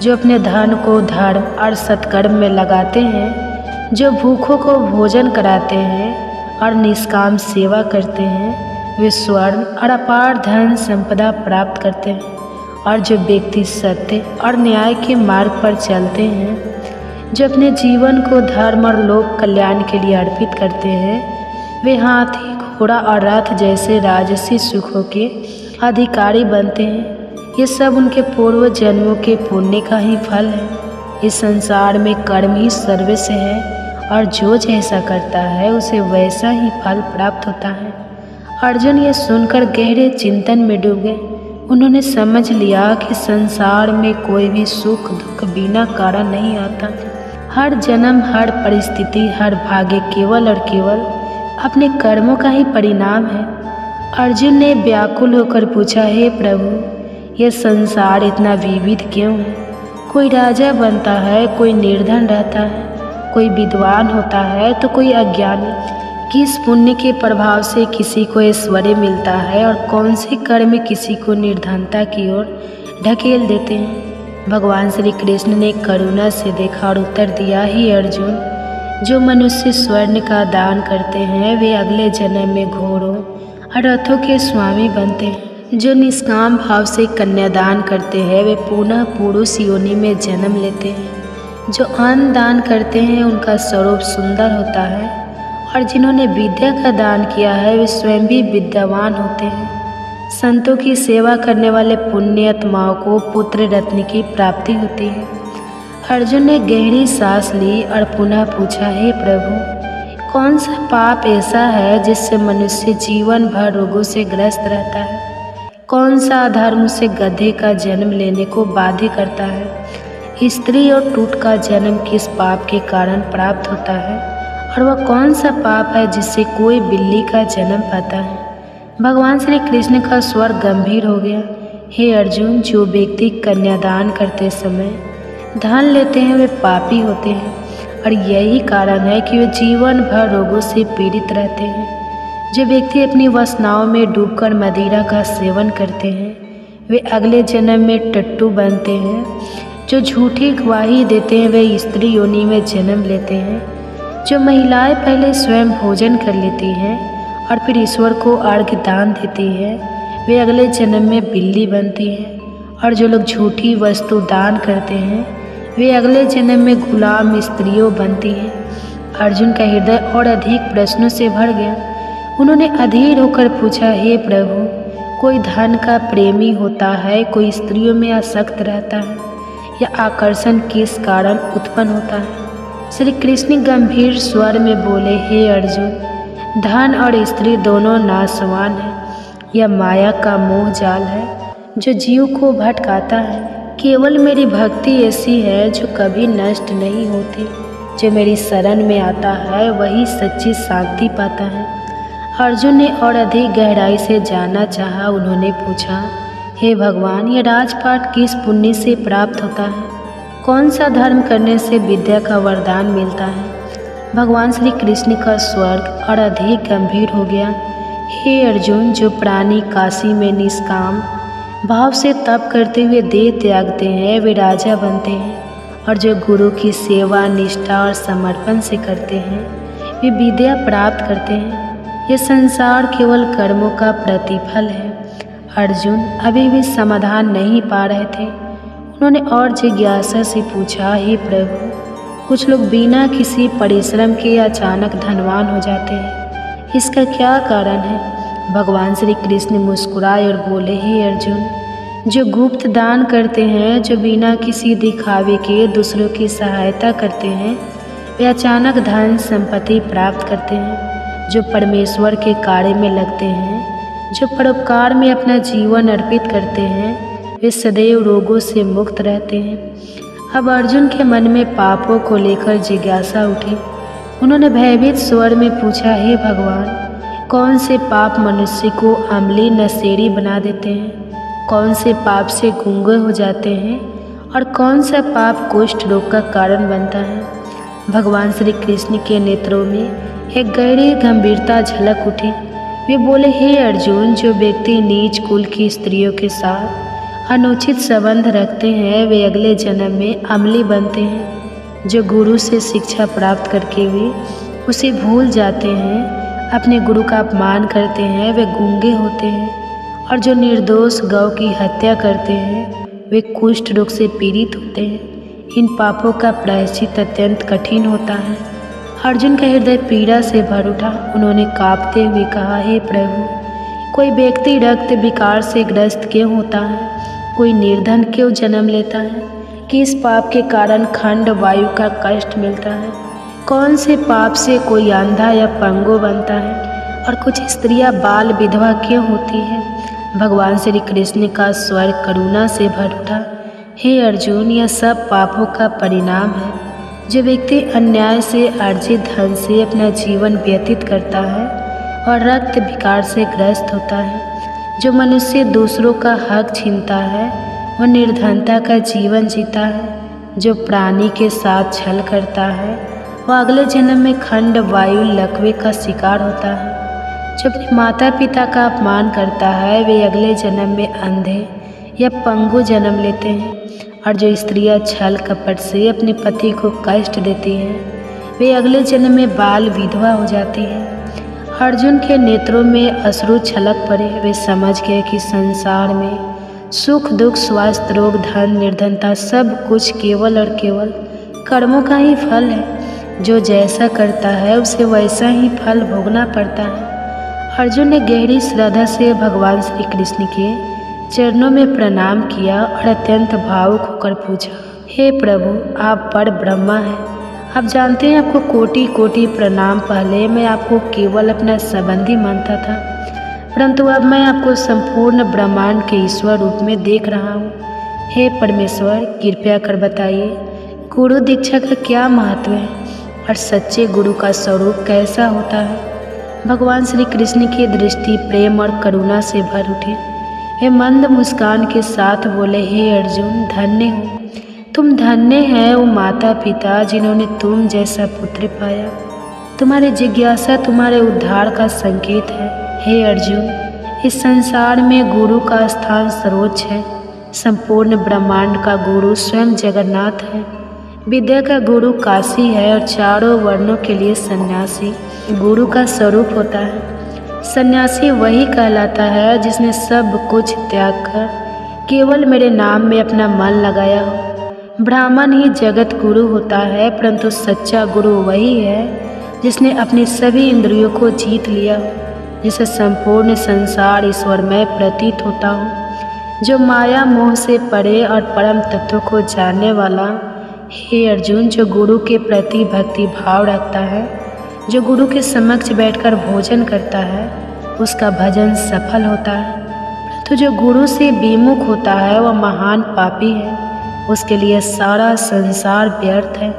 जो अपने धन को धर्म और सत्कर्म में लगाते हैं, जो भूखों को भोजन कराते हैं और निष्काम सेवा करते हैं, वे स्वर्ण और अपार धन संपदा प्राप्त करते हैं। और जो व्यक्ति सत्य और न्याय के मार्ग पर चलते हैं, जो अपने जीवन को धर्म और लोक कल्याण के लिए अर्पित करते हैं, वे हाथी घोड़ा और रथ जैसे राजसी सुखों के अधिकारी बनते हैं। ये सब उनके पूर्व जन्मों के पुण्य का ही फल है। इस संसार में कर्म ही सर्वस्व है और जो जैसा करता है उसे वैसा ही फल प्राप्त होता है। अर्जुन ये सुनकर गहरे चिंतन में डूब गए। उन्होंने समझ लिया कि संसार में कोई भी सुख दुख बिना कारण नहीं आता। हर जन्म, हर परिस्थिति, हर भाग्य केवल और केवल अपने कर्मों का ही परिणाम है। अर्जुन ने व्याकुल होकर पूछा, हे प्रभु, यह संसार इतना विविध क्यों है? कोई राजा बनता है, कोई निर्धन रहता है, कोई विद्वान होता है तो कोई अज्ञानी। किस पुण्य के प्रभाव से किसी को ऐश्वर्य मिलता है और कौन से कर्म किसी को निर्धनता की ओर ढकेल देते हैं? भगवान श्री कृष्ण ने करुणा से देखा और उत्तर दिया, हे अर्जुन, जो मनुष्य स्वर्ण का दान करते हैं वे अगले जन्म में घोड़ों और रथों के स्वामी बनते हैं। जो निष्काम भाव से कन्यादान करते हैं वे पुनः पुरुष योनि में जन्म लेते हैं। जो अन्न दान करते हैं उनका स्वरूप सुंदर होता है और जिन्होंने विद्या का दान किया है वे स्वयं भी विद्यावान होते हैं। संतों की सेवा करने वाले पुण्यात्माओं को पुत्र रत्न की प्राप्ति होती है। अर्जुन ने गहरी सांस ली और पुनः पूछा, हे प्रभु, कौन सा पाप ऐसा है जिससे मनुष्य जीवन भर रोगों से ग्रस्त रहता है? कौन सा अधर्म उसे गधे का जन्म लेने को बाध्य करता है? स्त्री और टूट का जन्म किस पाप के कारण प्राप्त होता है? और वह कौन सा पाप है जिससे कोई बिल्ली का जन्म पाता है? भगवान श्री कृष्ण का स्वर गंभीर हो गया, हे अर्जुन, जो व्यक्ति कन्यादान करते समय धन लेते हैं वे पापी होते हैं और यही कारण है कि वे जीवन भर रोगों से पीड़ित रहते हैं। जो व्यक्ति अपनी वासनाओं में डूबकर मदिरा का सेवन करते हैं वे अगले जन्म में टट्टू बनते हैं। जो झूठी गवाही देते हैं वे स्त्री योनि में जन्म लेते हैं। जो महिलाएं पहले स्वयं भोजन कर लेती हैं और फिर ईश्वर को अर्घ्य दान देती हैं, वे अगले जन्म में बिल्ली बनती हैं। और जो लोग झूठी वस्तु दान करते हैं वे अगले जन्म में गुलाम स्त्रियों बनती हैं। अर्जुन का हृदय और अधिक प्रश्नों से भर गया। उन्होंने अधीर होकर पूछा, हे प्रभु, कोई धन का प्रेमी होता है, कोई स्त्रियों में आसक्त रहता है, या आकर्षण किस कारण उत्पन्न होता है? श्री कृष्ण गंभीर स्वर में बोले, हे अर्जुन, धन और स्त्री दोनों नाशवान हैं। यह माया का मोह जाल है जो जीव को भटकाता है। केवल मेरी भक्ति ऐसी है जो कभी नष्ट नहीं होती। जो मेरी शरण में आता है वही सच्ची शांति पाता है। अर्जुन ने और अधिक गहराई से जानना चाहा। उन्होंने पूछा, हे भगवान, यह राजपाट किस पुण्य से प्राप्त होता है? कौन सा धर्म करने से विद्या का वरदान मिलता है? भगवान श्री कृष्ण का स्वर और अधिक गंभीर हो गया। हे अर्जुन, जो प्राणी काशी में निष्काम भाव से तप करते हुए देह त्यागते हैं वे राजा बनते हैं, और जो गुरु की सेवा निष्ठा और समर्पण से करते हैं वे विद्या प्राप्त करते हैं। ये संसार केवल कर्मों का प्रतिफल है। अर्जुन अभी भी समाधान नहीं पा रहे थे। उन्होंने और जिज्ञासा से पूछा, हे प्रभु, कुछ लोग बिना किसी परिश्रम के अचानक धनवान हो जाते हैं, इसका क्या कारण है? भगवान श्री कृष्ण मुस्कुराए और बोले, हे अर्जुन, जो गुप्त दान करते हैं, जो बिना किसी दिखावे के दूसरों की सहायता करते हैं, वे अचानक धन संपत्ति प्राप्त करते हैं। जो परमेश्वर के कार्य में लगते हैं, जो परोपकार में अपना जीवन अर्पित करते हैं, वे सदैव रोगों से मुक्त रहते हैं। अब अर्जुन के मन में पापों को लेकर जिज्ञासा उठी। उन्होंने भयभीत स्वर में पूछा, हे भगवान, कौन से पाप मनुष्य को अम्ली नशेड़ी बना देते हैं? कौन से पाप से गूंगे हो जाते हैं और कौन सा पाप कुष्ठ रोग का कारण बनता है? भगवान श्री कृष्ण के नेत्रों में एक गहरी गंभीरता झलक उठी। वे बोले, हे अर्जुन, जो व्यक्ति नीच कुल की स्त्रियों के साथ अनुचित संबंध रखते हैं, वे अगले जन्म में अमली बनते हैं। जो गुरु से शिक्षा प्राप्त करके वे उसे भूल जाते हैं, अपने गुरु का अपमान करते हैं, वे गूंगे होते हैं। और जो निर्दोष गौ की हत्या करते हैं, वे कुष्ठ रोग से पीड़ित होते हैं। इन पापों का प्रायश्चित अत्यंत कठिन होता है। अर्जुन का हृदय पीड़ा से भर उठा। उन्होंने कांपते हुए कहा, हे प्रभु, कोई व्यक्ति रक्त विकार से ग्रस्त क्यों होता है? कोई निर्धन क्यों जन्म लेता है? कि इस पाप के कारण खंड वायु का कष्ट मिलता है? कौन से पाप से कोई अंधा या पंगु बनता है? और कुछ स्त्रियां बाल विधवा क्यों होती है? भगवान श्री कृष्ण का स्वर करुणा से भर उठा। हे अर्जुन, यह सब पापों का परिणाम है। जो व्यक्ति अन्याय से अर्जित धन से अपना जीवन व्यतीत करता है और रक्त विकार से ग्रस्त होता है, जो मनुष्य दूसरों का हक छीनता है, वह निर्धनता का जीवन जीता है। जो प्राणी के साथ छल करता है, वह अगले जन्म में खंड वायु लकवे का शिकार होता है। जो अपने माता पिता का अपमान करता है, वे अगले जन्म में अंधे या पंगु जन्म लेते हैं। और जो स्त्रियां छल कपट से अपने पति को कष्ट देती हैं, वे अगले जन्म में बाल विधवा हो जाती हैं। अर्जुन के नेत्रों में अश्रु छलक पड़े। वे समझ गए कि संसार में सुख दुख, स्वास्थ्य, रोग, धन, निर्धनता सब कुछ केवल और केवल कर्मों का ही फल है। जो जैसा करता है उसे वैसा ही फल भोगना पड़ता है। अर्जुन ने गहरी श्रद्धा से भगवान श्री कृष्ण के चरणों में प्रणाम किया और अत्यंत भावुक होकर पूछा, हे प्रभु, आप पर ब्रह्मा हैं। आप जानते हैं, आपको कोटि कोटि प्रणाम। पहले मैं आपको केवल अपना संबंधी मानता था, परंतु अब मैं आपको संपूर्ण ब्रह्मांड के ईश्वर रूप में देख रहा हूँ। हे परमेश्वर, कृपया कर बताइए, गुरु दीक्षा का क्या महत्व है और सच्चे गुरु का स्वरूप कैसा होता है? भगवान श्री कृष्ण की दृष्टि प्रेम और करुणा से भर उठी। वे मंद मुस्कान के साथ बोले, हे अर्जुन, धन्य हो तुम, धन्य है वो माता पिता जिन्होंने तुम जैसा पुत्र पाया। तुम्हारी जिज्ञासा तुम्हारे उद्धार का संकेत है। हे अर्जुन, इस संसार में गुरु का स्थान सर्वोच्च है। संपूर्ण ब्रह्मांड का गुरु स्वयं जगन्नाथ है। विद्या का गुरु काशी है और चारों वर्णों के लिए सन्यासी गुरु का स्वरूप होता है। सन्यासी वही कहलाता है जिसने सब कुछ त्याग कर केवल मेरे नाम में अपना मन लगाया हो। ब्राह्मण ही जगत गुरु होता है, परंतु सच्चा गुरु वही है जिसने अपनी सभी इंद्रियों को जीत लिया हो, जिसे संपूर्ण संसार ईश्वरमय प्रतीत होता हो, जो माया मोह से परे और परम तत्व को जानने वाला। हे अर्जुन, जो गुरु के प्रति भक्ति भाव रखता है, जो गुरु के समक्ष बैठकर भोजन करता है, उसका भजन सफल होता है। तो जो गुरु से विमुख होता है वह महान पापी है, उसके लिए सारा संसार व्यर्थ है।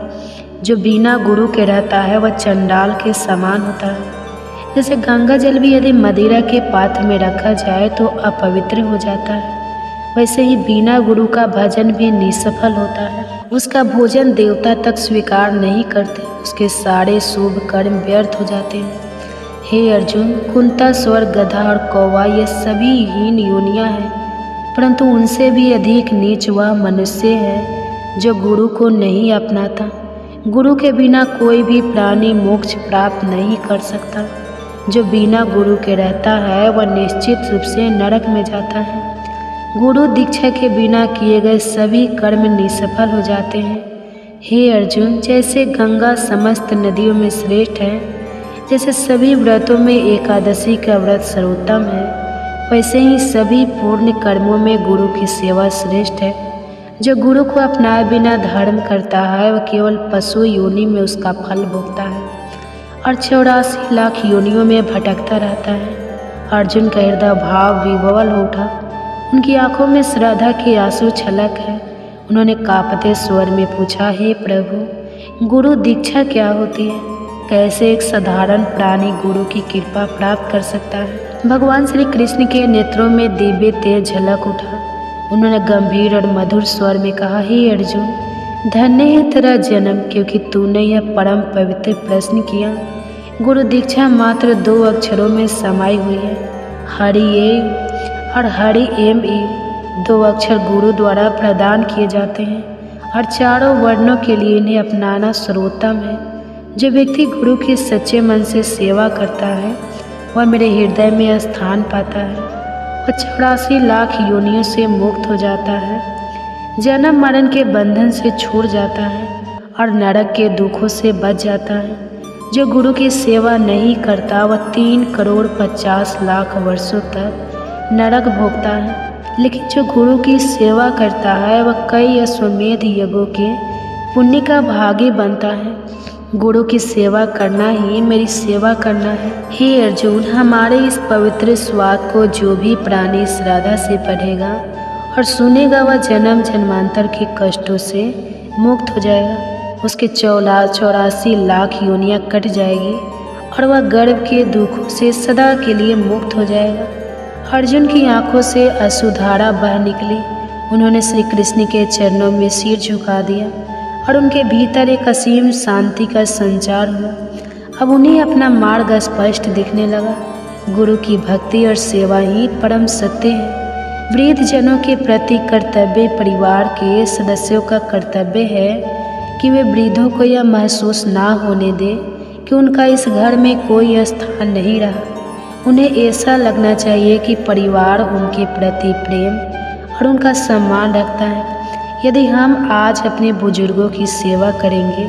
जो बिना गुरु के रहता है वह चंडाल के समान होता है। जैसे गंगा जल भी यदि मदिरा के पात्र में रखा जाए तो अपवित्र हो जाता है, वैसे ही बिना गुरु का भजन भी निसफल होता है। उसका भोजन देवता तक स्वीकार नहीं करते, उसके सारे शुभ कर्म व्यर्थ हो जाते हैं। हे अर्जुन, कुंता, स्वर, गधा और कौवा ये सभी हीन योनियां हैं, परंतु उनसे भी अधिक नीच वह मनुष्य है जो गुरु को नहीं अपनाता। गुरु के बिना कोई भी प्राणी मोक्ष प्राप्त नहीं कर सकता। जो बिना गुरु के रहता है वह निश्चित रूप से नरक में जाता है। गुरु दीक्षा के बिना किए गए सभी कर्म निष्फल हो जाते हैं। हे अर्जुन, जैसे गंगा समस्त नदियों में श्रेष्ठ है, जैसे सभी व्रतों में एकादशी का व्रत सर्वोत्तम है, वैसे ही सभी पूर्ण कर्मों में गुरु की सेवा श्रेष्ठ है। जो गुरु को अपनाए बिना धर्म करता है वह केवल पशु योनि में उसका फल भोगता है और 84 लाख योनियों में भटकता रहता है। अर्जुन का हृदय भाव विह्वल हो उठा। उनकी आंखों में श्रद्धा के आंसू छलक है। उन्होंने कांपते स्वर में पूछा, हे प्रभु, गुरु दीक्षा क्या होती है? कैसे एक साधारण प्राणी गुरु की कृपा प्राप्त कर सकता है? भगवान श्री कृष्ण के नेत्रों में दिव्य तेज झलक उठा। उन्होंने गंभीर और मधुर स्वर में कहा, हे अर्जुन, धन्य है तेरा जन्म, क्योंकि तूने यह परम पवित्र प्रश्न किया। गुरु दीक्षा मात्र 2 अक्षरों में समाई हुई है, हरि एव और हरि एम एव। 2 अक्षर गुरु द्वारा प्रदान किए जाते हैं और चारों वर्णों के लिए इन्हें अपनाना सर्वोत्तम है। जो व्यक्ति गुरु की सच्चे मन से सेवा करता है वह मेरे हृदय में स्थान पाता है। वह 84 लाख योनियों से मुक्त हो जाता है, जन्म मरण के बंधन से छूट जाता है और नरक के दुखों से बच जाता है। जो गुरु की सेवा नहीं करता वह 3 करोड़ 50 लाख वर्षों तक नरक भोगता है, लेकिन जो गुरु की सेवा करता है वह कई अश्वमेध यज्ञों के पुण्य का भागी बनता है। गुरु की सेवा करना ही मेरी सेवा करना है। हे अर्जुन, हमारे इस पवित्र स्वाद को जो भी प्राणी श्रद्धा से पढ़ेगा और सुनेगा वह जन्म जन्मांतर के कष्टों से मुक्त हो जाएगा। उसके 84 लाख योनियाँ कट जाएगी और वह गर्भ के दुखों से सदा के लिए मुक्त हो जाएगा। अर्जुन की आंखों से अश्रुधारा बह निकली। उन्होंने श्री कृष्ण के चरणों में सिर झुका दिया और उनके भीतर एक असीम शांति का संचार हुआ। अब उन्हें अपना मार्ग स्पष्ट दिखने लगा। गुरु की भक्ति और सेवा ही परम सत्य है। वृद्ध जनों के प्रति कर्तव्य परिवार के सदस्यों का कर्तव्य है कि वे वृद्धों को यह महसूस ना होने दे कि उनका इस घर में कोई स्थान नहीं रहा। उन्हें ऐसा लगना चाहिए कि परिवार उनके प्रति प्रेम और उनका सम्मान रखता है। यदि हम आज अपने बुजुर्गों की सेवा करेंगे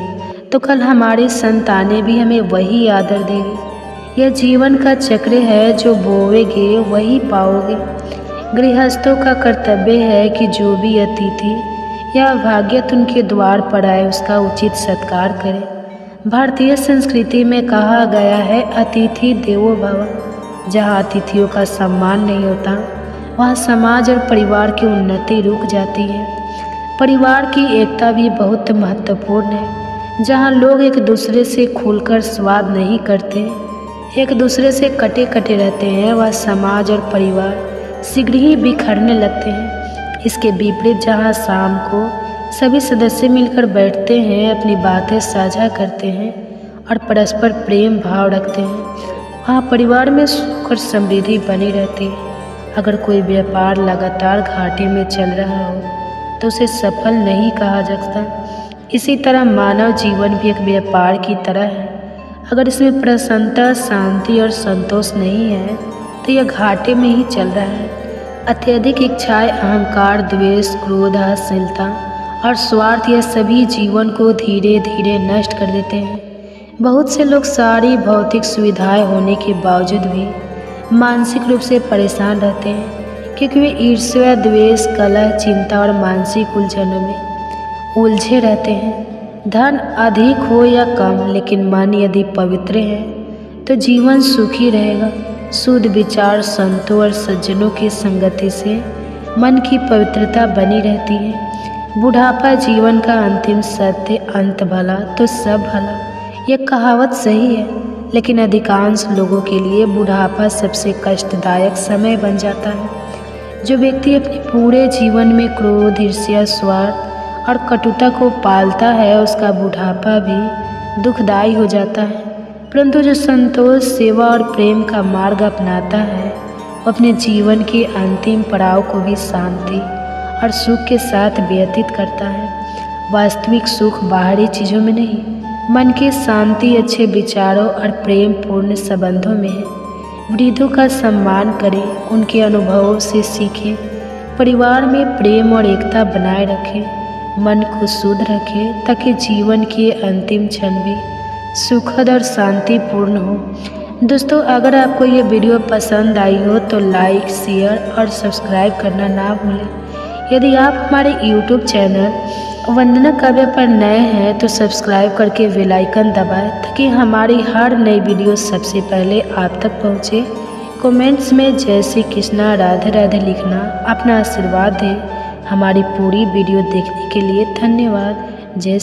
तो कल हमारी संतानें भी हमें वही आदर देगी। यह जीवन का चक्र है, जो बोवेगे वही पाओगे। गृहस्थों का कर्तव्य है कि जो भी अतिथि या अभाग्यत उनके द्वार पर आए उसका उचित सत्कार करें। भारतीय संस्कृति में कहा गया है, अतिथि देवो भव। जहाँ अतिथियों का सम्मान नहीं होता वहाँ समाज और परिवार की उन्नति रुक जाती है। परिवार की एकता भी बहुत महत्वपूर्ण है। जहाँ लोग एक दूसरे से खुलकर स्वाद नहीं करते, एक दूसरे से कटे कटे रहते हैं, वह समाज और परिवार शीघ्र ही बिखरने लगते हैं। इसके विपरीत जहाँ शाम को सभी सदस्य मिलकर बैठते हैं, अपनी बातें साझा करते हैं और परस्पर प्रेम भाव रखते हैं, वहाँ परिवार में सुख और समृद्धि बनी रहती है। अगर कोई व्यापार लगातार घाटे में चल रहा हो तो उसे सफल नहीं कहा जा सकता। इसी तरह मानव जीवन भी एक व्यापार की तरह है। अगर इसमें प्रसन्नता, शांति और संतोष नहीं है तो यह घाटे में ही चल रहा है। अत्यधिक इच्छाएं, अहंकार, द्वेष, क्रोध, असहिष्णुता और स्वार्थ यह सभी जीवन को धीरे धीरे नष्ट कर देते हैं। बहुत से लोग सारी भौतिक सुविधाएं होने के बावजूद भी मानसिक रूप से परेशान रहते हैं, क्योंकि वे ईर्ष्या, द्वेष, कलह, चिंता और मानसिक उलझनों में उलझे रहते हैं। धन अधिक हो या कम, लेकिन मन यदि पवित्र है तो जीवन सुखी रहेगा। शुद्ध विचार, संतों और सज्जनों की संगति से मन की पवित्रता बनी रहती है। बुढ़ापा जीवन का अंतिम सत्य, अंत भला तो सब भला, यह कहावत सही है, लेकिन अधिकांश लोगों के लिए बुढ़ापा सबसे कष्टदायक समय बन जाता है। जो व्यक्ति अपने पूरे जीवन में क्रोध, ईर्ष्या, स्वार्थ और कटुता को पालता है, उसका बुढ़ापा भी दुखदायी हो जाता है। परंतु जो संतोष, सेवा और प्रेम का मार्ग अपनाता है, वो अपने जीवन के अंतिम पड़ाव को भी शांति और सुख के साथ व्यतीत करता है। वास्तविक सुख बाहरी चीज़ों में नहीं, मन की शांति अच्छे विचारों और प्रेम पूर्ण संबंधों में है। वृद्धों का सम्मान करें, उनके अनुभवों से सीखें, परिवार में प्रेम और एकता बनाए रखें, मन को शुद्ध रखें ताकि जीवन के अंतिम क्षण भी सुखद और शांतिपूर्ण हो। दोस्तों, अगर आपको ये वीडियो पसंद आई हो तो लाइक, शेयर और सब्सक्राइब करना ना भूलें। यदि आप हमारे YouTube चैनल वंदना काव्या पर नए हैं तो सब्सक्राइब करके बेल आइकन दबाएं ताकि हमारी हर नई वीडियो सबसे पहले आप तक पहुंचे। कमेंट्स में जय श्री कृष्णा, राधे राधे लिखना, अपना आशीर्वाद दें। हमारी पूरी वीडियो देखने के लिए धन्यवाद। जय